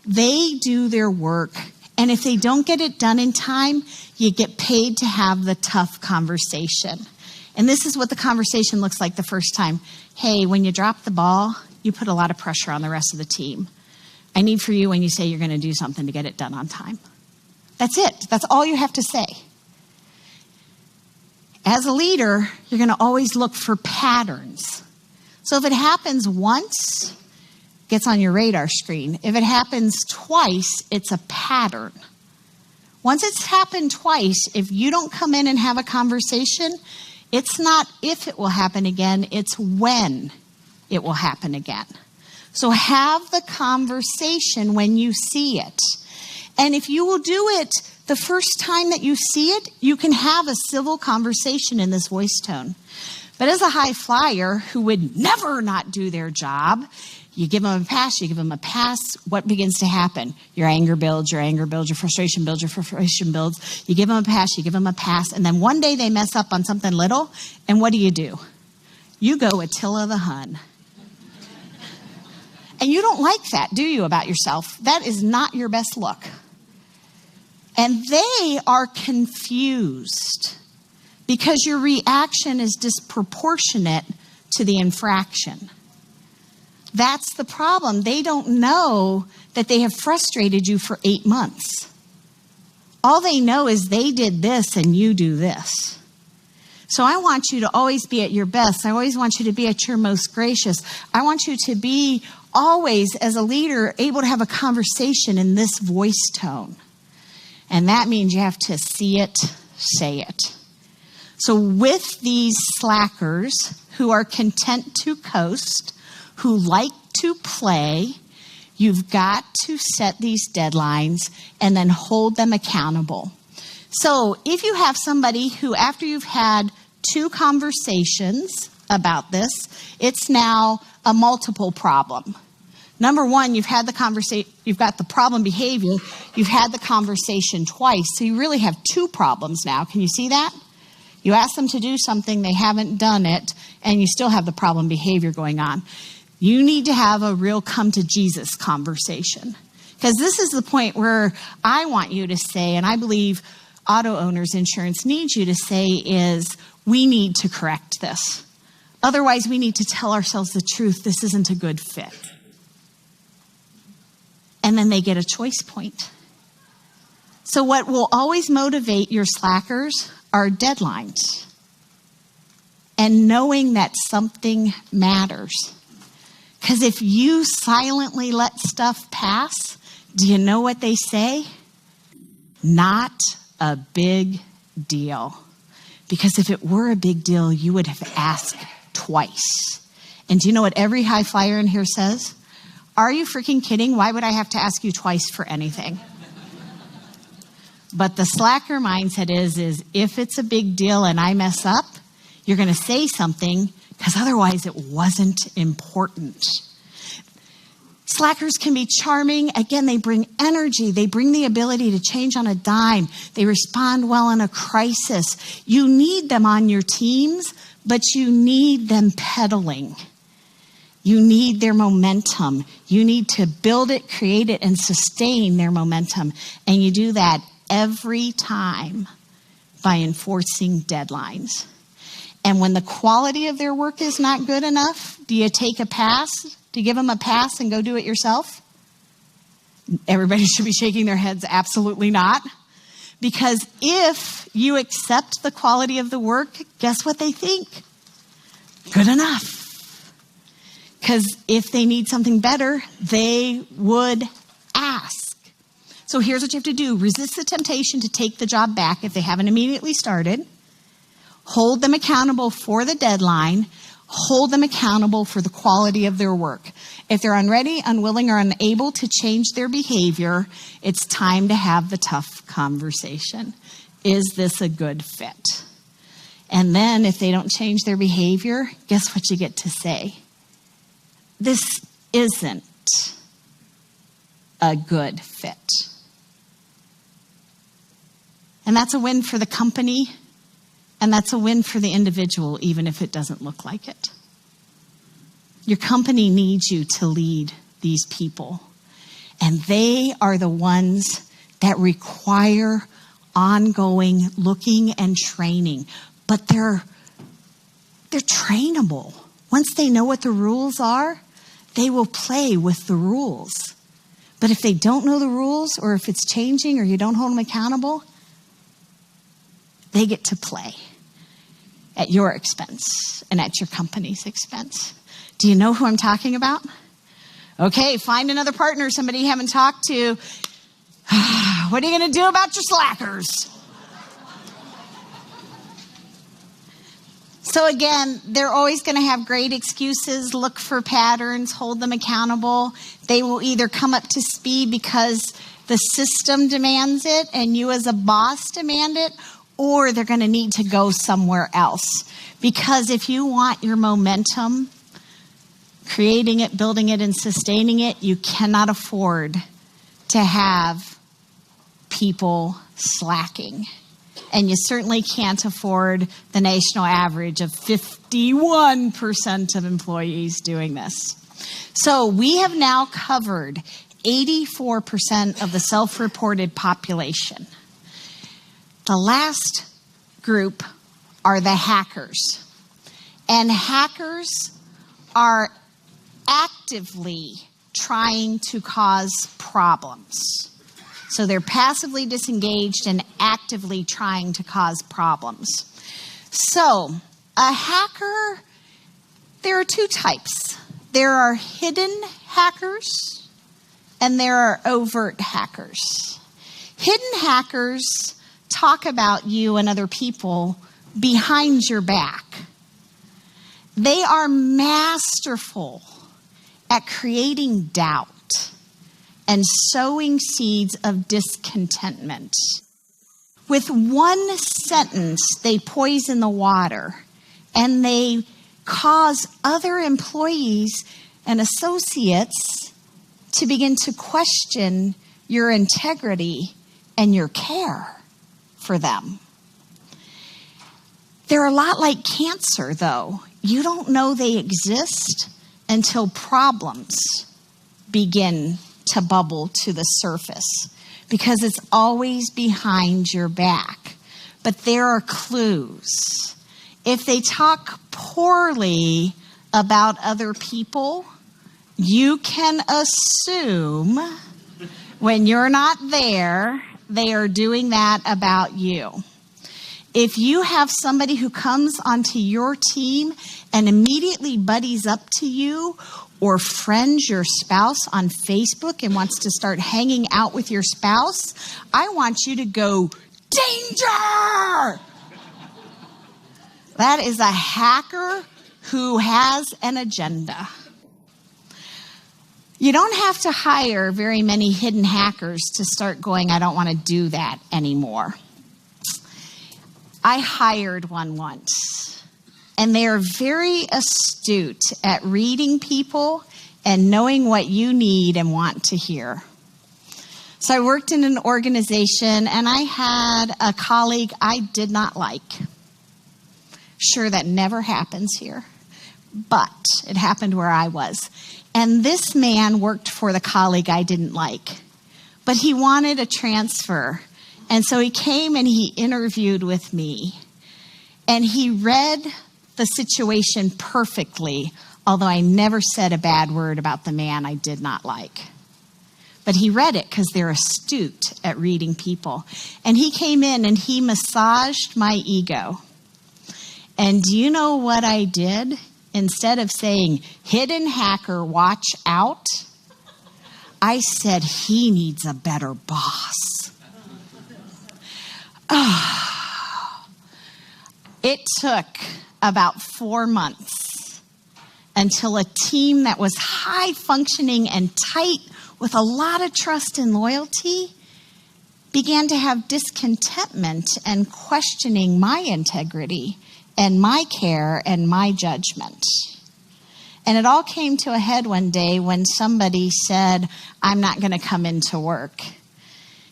They do their work. And if they don't get it done in time, you get paid to have the tough conversation. And this is what the conversation looks like the first time. Hey, when you drop the ball, you put a lot of pressure on the rest of the team. I need for you when you say you're going to do something to get it done on time. That's it. That's all you have to say. As a leader, you're going to always look for patterns. So if it happens once, it gets on your radar screen. If it happens twice, it's a pattern. Once it's happened twice, if you don't come in and have a conversation, it's not if it will happen again, it's when it will happen again. So have the conversation when you see it. And if you will do it the first time that you see it, you can have a civil conversation in this voice tone. But as a high flyer who would never not do their job, you give them a pass, what begins to happen? Your anger builds, your frustration builds, You give them a pass, and then one day they mess up on something little, and what do? You go Attila the Hun. And you don't like that, do you, about yourself? That is not your best look. And they are confused because your reaction is disproportionate to the infraction. That's the problem. They don't know that they have frustrated you for 8 months. All they know is they did this and you do this. So I want you to always be at your best. I always want you to be at your most gracious. I want you to be always, as a leader, able to have a conversation in this voice tone. And that means you have to see it, say it. So with these slackers who are content to coast, who like to play, you've got to set these deadlines and then hold them accountable. So if you have somebody who, after you've had 2 conversations about this, it's now a multiple problem. Number 1, you've got the problem behavior, you've had the conversation twice, so you really have 2 problems now. Can you see that? You ask them to do something, they haven't done it, and you still have the problem behavior going on. You need to have a real come to Jesus conversation. Because this is the point where I want you to say, and I believe auto owners insurance needs you to say, is we need to correct this. Otherwise, we need to tell ourselves the truth. This isn't a good fit. And then they get a choice point. So what will always motivate your slackers are deadlines. And knowing that something matters. Because if you silently let stuff pass, do you know what they say? Not a big deal. Because if it were a big deal, you would have asked twice. And do you know what every high flyer in here says? Are you freaking kidding? Why would I have to ask you twice for anything? But the slacker mindset is if it's a big deal and I mess up, you're going to say something because otherwise it wasn't important. Slackers can be charming. Again, they bring energy. They bring the ability to change on a dime. They respond well in a crisis. You need them on your teams, but you need them pedaling. You need their momentum. You need to build it, create it, and sustain their momentum. And you do that every time by enforcing deadlines. And when the quality of their work is not good enough, do you take a pass? Do you give them a pass and go do it yourself? Everybody should be shaking their heads, absolutely not. Because if you accept the quality of the work, guess what they think? Good enough. Because if they need something better, they would ask. So here's what you have to do. Resist the temptation to take the job back if they haven't immediately started. Hold them accountable for the deadline. Hold them accountable for the quality of their work. If they're unready, unwilling, or unable to change their behavior, it's time to have the tough conversation. Is this a good fit? And then if they don't change their behavior, guess what you get to say? This isn't a good fit. And that's a win for the company, and that's a win for the individual, even if it doesn't look like it. Your company needs you to lead these people, and they are the ones that require ongoing looking and training. But they're trainable. Once they know what the rules are, they will play with the rules. But if they don't know the rules, or if it's changing, or you don't hold them accountable, they get to play at your expense and at your company's expense. Do you know who I'm talking about? Okay, find another partner, somebody you haven't talked to. What are you going to do about your slackers? So again, they're always going to have great excuses, look for patterns, hold them accountable. They will either come up to speed because the system demands it and you as a boss demand it, or they're going to need to go somewhere else. Because if you want your momentum, creating it, building it, and sustaining it, you cannot afford to have people slacking. And you certainly can't afford the national average of 51% of employees doing this. So we have now covered 84% of the self-reported population. The last group are the hackers. And hackers are actively trying to cause problems. So they're passively disengaged and actively trying to cause problems. So a hacker, there are two types. There are hidden hackers and there are overt hackers. Hidden hackers talk about you and other people behind your back. They are masterful at creating doubt and sowing seeds of discontentment. With one sentence, they poison the water and they cause other employees and associates to begin to question your integrity and your care for them. They're a lot like cancer, though. You don't know they exist until problems begin to bubble to the surface, because it's always behind your back. But there are clues. If they talk poorly about other people, you can assume when you're not there, they are doing that about you. If you have somebody who comes onto your team and immediately buddies up to you or friends your spouse on Facebook and wants to start hanging out with your spouse, I want you to go, danger! That is a hacker who has an agenda. You don't have to hire very many hidden hackers to start going, I don't want to do that anymore. I hired one once, and they are very astute at reading people and knowing what you need and want to hear. So I worked in an organization, and I had a colleague I did not like. Sure, that never happens here, but it happened where I was. And this man worked for the colleague I didn't like, but he wanted a transfer. And so he came and he interviewed with me. And he read the situation perfectly, although I never said a bad word about the man I did not like. But he read it because they're astute at reading people. And he came in and he massaged my ego. And do you know what I did? Instead of saying, hidden hacker, watch out, I said, he needs a better boss. It took about 4 months until a team that was high functioning and tight with a lot of trust and loyalty began to have discontentment and questioning my integrity and my care and my judgment. And it all came to a head one day when somebody said, I'm not going to come into work.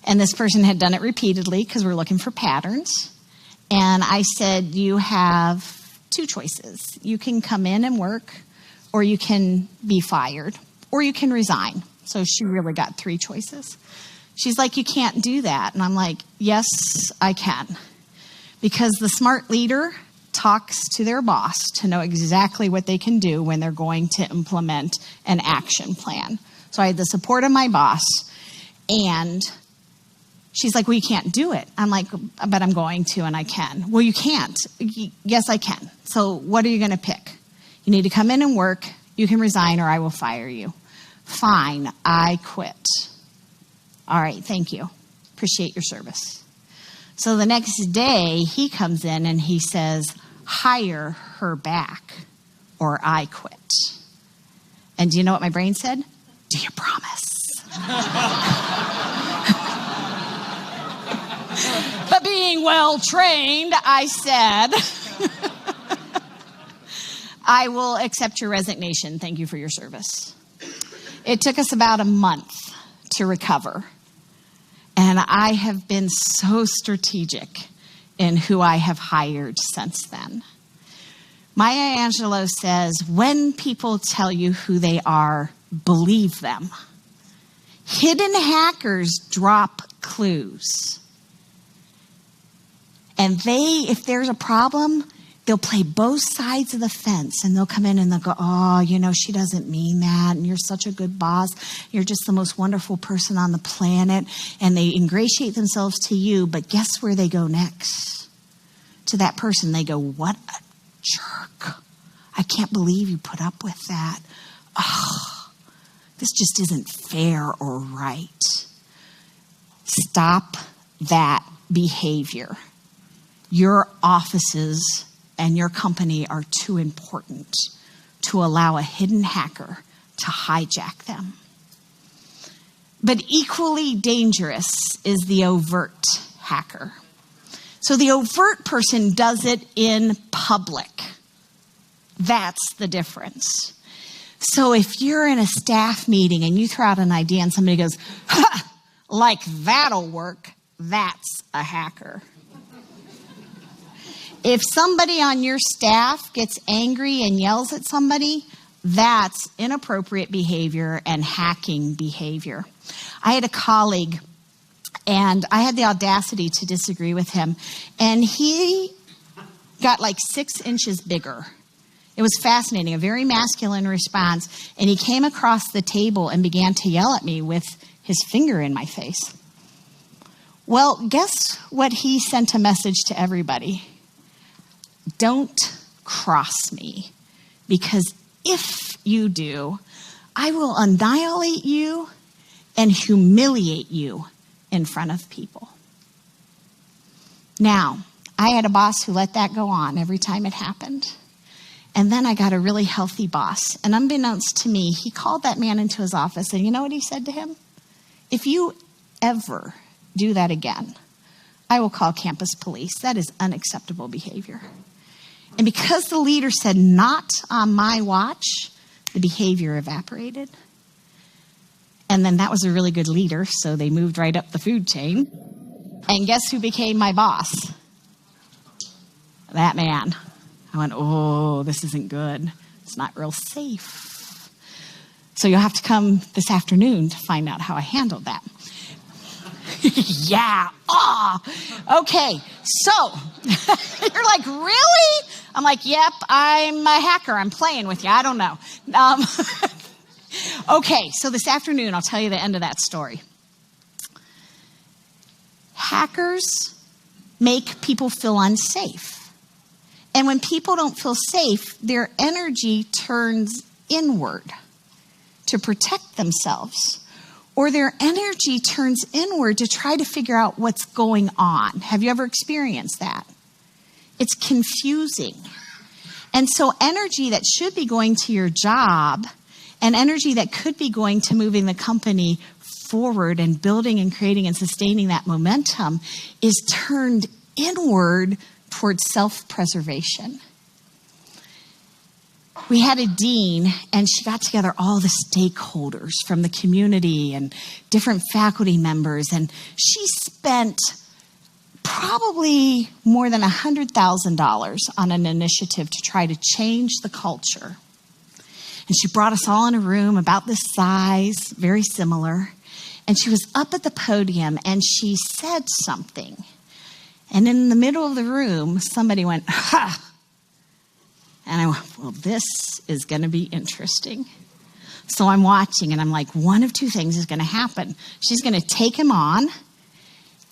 And this person had done it repeatedly because we're looking for patterns. And I said, you have 2 choices. You can come in and work, or you can be fired, or you can resign. So she really got 3 choices. She's like, you can't do that. And I'm like, yes, I can. Because the smart leader talks to their boss to know exactly what they can do when they're going to implement an action plan. So I had the support of my boss, and she's like, well, you can't do it. I'm like, but I'm going to, and I can. Well, you can't. Yes, I can. So what are you going to pick? You need to come in and work. You can resign, or I will fire you. Fine, I quit. All right, thank you. Appreciate your service. So the next day, he comes in and he says, hire her back, or I quit. And do you know what my brain said? Do you promise? But being well trained, I said, I will accept your resignation. Thank you for your service. It took us about a month to recover. And I have been so strategic in who I have hired since then. Maya Angelou says, when people tell you who they are, believe them. Hidden hackers drop clues. And if there's a problem, they'll play both sides of the fence, and they'll come in and they'll go, oh, she doesn't mean that, and you're such a good boss. You're just the most wonderful person on the planet. And they ingratiate themselves to you, but guess where they go next? To that person. They go, what a jerk. I can't believe you put up with that. Oh, this just isn't fair or right. Stop that behavior. Your offices and your company are too important to allow a hidden hacker to hijack them. But equally dangerous is the overt hacker. So the overt person does it in public. That's the difference. So if you're in a staff meeting and you throw out an idea and somebody goes, ha, like that'll work, that's a hacker. If somebody on your staff gets angry and yells at somebody, that's inappropriate behavior and hacking behavior. I had a colleague, and I had the audacity to disagree with him, and he got like 6 inches bigger. It was fascinating, a very masculine response. And he came across the table and began to yell at me with his finger in my face. Well, guess what he sent a message to everybody? Don't cross me, because if you do, I will annihilate you and humiliate you in front of people. Now, I had a boss who let that go on every time it happened. And then I got a really healthy boss. And unbeknownst to me, he called that man into his office. And you know what he said to him? If you ever do that again, I will call campus police. That is unacceptable behavior. And because the leader said, not on my watch, the behavior evaporated. And then that was a really good leader, so they moved right up the food chain. And guess who became my boss? That man. I went, oh, this isn't good. It's not real safe. So you'll have to come this afternoon to find out how I handled that. Yeah. Okay. So you're like, really? I'm like, yep, I'm a hacker. I'm playing with you. I don't know. Okay. So this afternoon, I'll tell you the end of that story. Hackers make people feel unsafe. And when people don't feel safe, their energy turns inward to protect themselves. Or their energy turns inward to try to figure out what's going on. Have you ever experienced that? It's confusing. And so energy that should be going to your job and energy that could be going to moving the company forward and building and creating and sustaining that momentum is turned inward towards self-preservation. We had a dean, and she got together all the stakeholders from the community and different faculty members, and she spent probably more than $100,000 on an initiative to try to change the culture. And she brought us all in a room about this size, very similar, and she was up at the podium, and she said something. And in the middle of the room, somebody went, ha! And I went, well, this is going to be interesting. So I'm watching, and I'm like, one of two things is going to happen. She's going to take him on,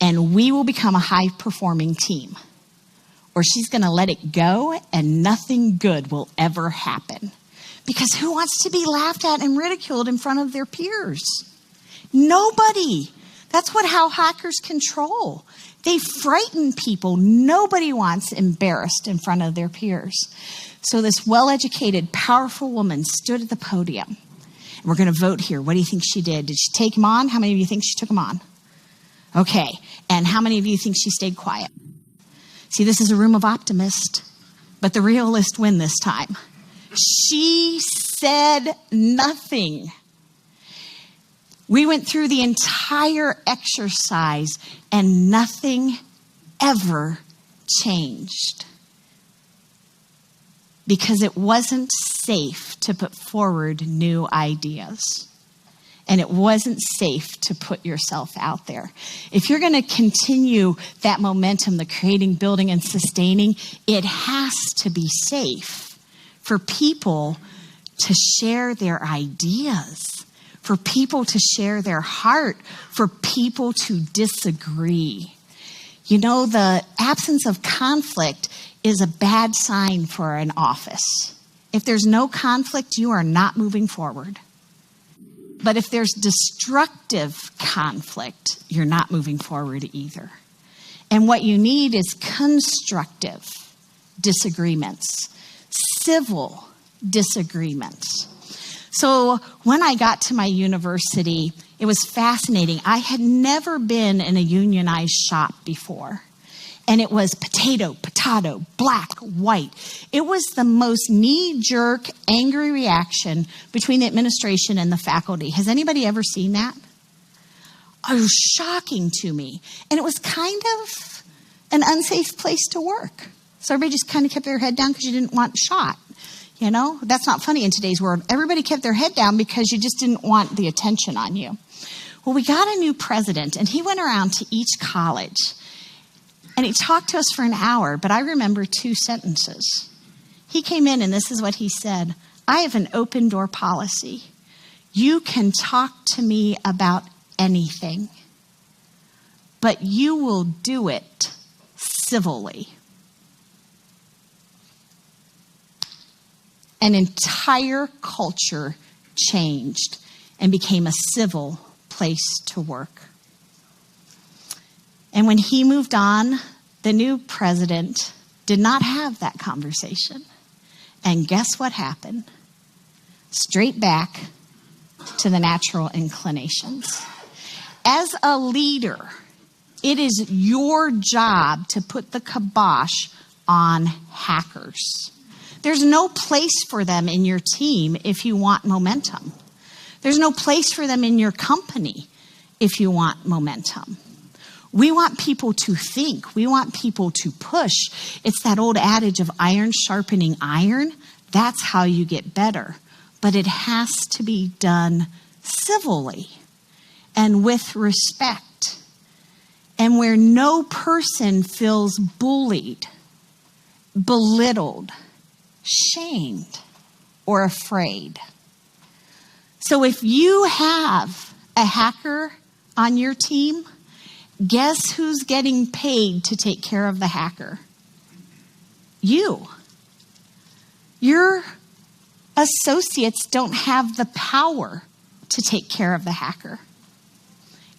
and we will become a high-performing team. Or she's going to let it go, and nothing good will ever happen. Because who wants to be laughed at and ridiculed in front of their peers? Nobody. That's how hackers control. They frighten people. Nobody wants embarrassed in front of their peers. So this well-educated, powerful woman stood at the podium. And we're going to vote here. What do you think she did? Did she take him on? How many of you think she took him on? Okay. And how many of you think she stayed quiet? See, this is a room of optimists, but the realists win this time. She said nothing. We went through the entire exercise and nothing ever changed. Because it wasn't safe to put forward new ideas. And it wasn't safe to put yourself out there. If you're going to continue that momentum, the creating, building, and sustaining, it has to be safe for people to share their ideas, for people to share their heart, for people to disagree. You know, the absence of conflict is a bad sign for an office. If there's no conflict, you are not moving forward. But if there's destructive conflict, you're not moving forward either. And what you need is constructive disagreements, civil disagreements. So when I got to my university, it was fascinating. I had never been in a unionized shop before. And it was potato, black, white. It was the most knee-jerk, angry reaction between the administration and the faculty. Has anybody ever seen that? It was shocking to me. And it was kind of an unsafe place to work. So everybody just kind of kept their head down because you didn't want shot. You know, that's not funny in today's world. Everybody kept their head down because you just didn't want the attention on you. Well, we got a new president, and he went around to each college. And he talked to us for an hour, but I remember 2 sentences. He came in and this is what he said. I have an open door policy. You can talk to me about anything, but you will do it civilly. An entire culture changed and became a civil place to work. And when he moved on, the new president did not have that conversation. And guess what happened? Straight back to the natural inclinations. As a leader, it is your job to put the kibosh on hackers. There's no place for them in your team if you want momentum. There's no place for them in your company if you want momentum. We want people to think. We want people to push. It's that old adage of iron sharpening iron. That's how you get better. But it has to be done civilly and with respect, and where no person feels bullied, belittled, shamed, or afraid. So if you have a hacker on your team, guess who's getting paid to take care of the hacker? You. Your associates don't have the power to take care of the hacker.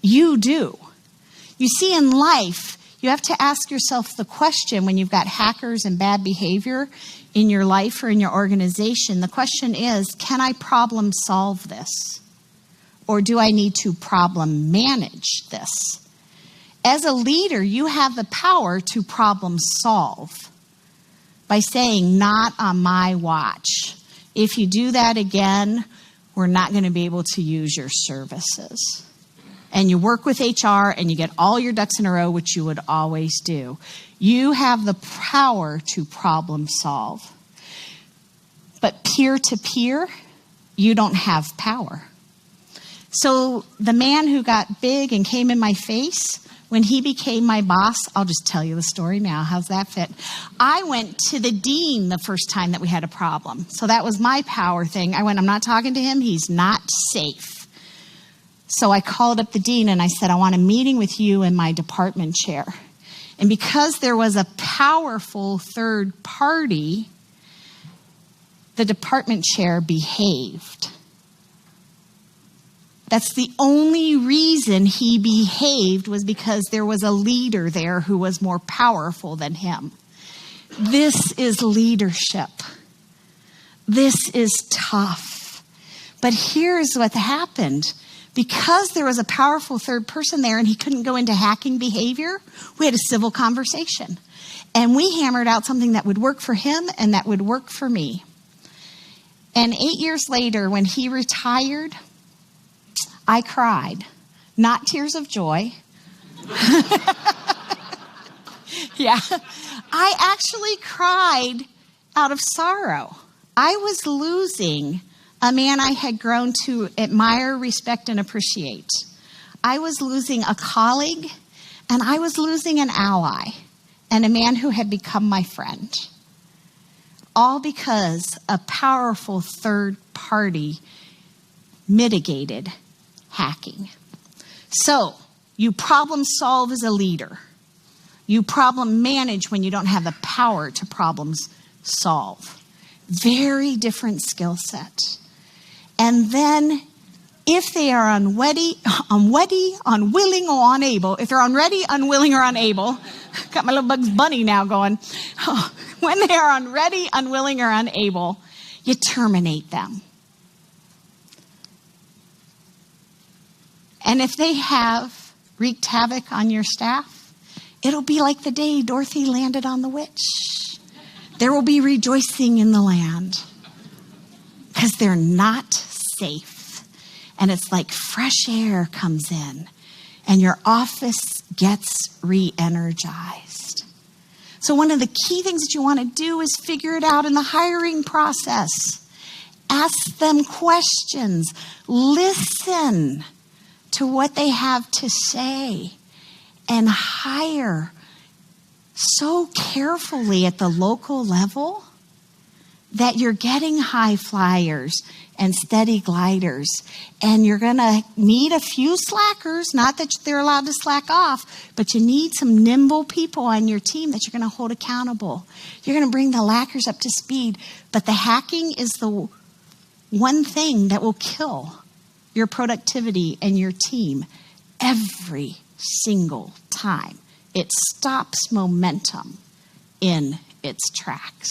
You do. You see, in life, you have to ask yourself the question when you've got hackers and bad behavior in your life or in your organization. The question is, can I problem solve this? Or do I need to problem manage this? As a leader, you have the power to problem solve by saying, not on my watch. If you do that again, we're not going to be able to use your services. And you work with HR and you get all your ducks in a row, which you would always do. You have the power to problem solve. But peer to peer, you don't have power. So the man who got big and came in my face, when he became my boss, I'll just tell you the story now. How's that fit? I went to the dean the first time that we had a problem. So that was my power thing. I went, I'm not talking to him. He's not safe. So I called up the dean and I said, I want a meeting with you and my department chair. And because there was a powerful third party, the department chair behaved. That's the only reason he behaved, was because there was a leader there who was more powerful than him. This is leadership. This is tough. But here's what happened. Because there was a powerful third person there and he couldn't go into hacking behavior, we had a civil conversation. And we hammered out something that would work for him and that would work for me. And 8 years later, when he retired, I cried. Not tears of joy. Yeah. I actually cried out of sorrow. I was losing a man I had grown to admire, respect, and appreciate. I was losing a colleague, and I was losing an ally, and a man who had become my friend. All because a powerful third party mitigated hacking. So, you problem solve as a leader. You problem manage when you don't have the power to problem solve. Very different skill set. And then, if they are unwilling, or unable, if they're unready, unwilling, or unable, got my little Bugs Bunny now going. When they are unready, unwilling, or unable, you terminate them. And if they have wreaked havoc on your staff, it'll be like the day Dorothy landed on the witch. There will be rejoicing in the land because they're not safe. And it's like fresh air comes in and your office gets re-energized. So one of the key things that you want to do is figure it out in the hiring process. Ask them questions. Listen to what they have to say and hire so carefully at the local level that you're getting high flyers and steady gliders, and you're going to need a few slackers, not that they're allowed to slack off, but you need some nimble people on your team that you're going to hold accountable. You're going to bring the lackers up to speed, but the hacking is the one thing that will kill your productivity and your team every single time. It stops momentum in its tracks.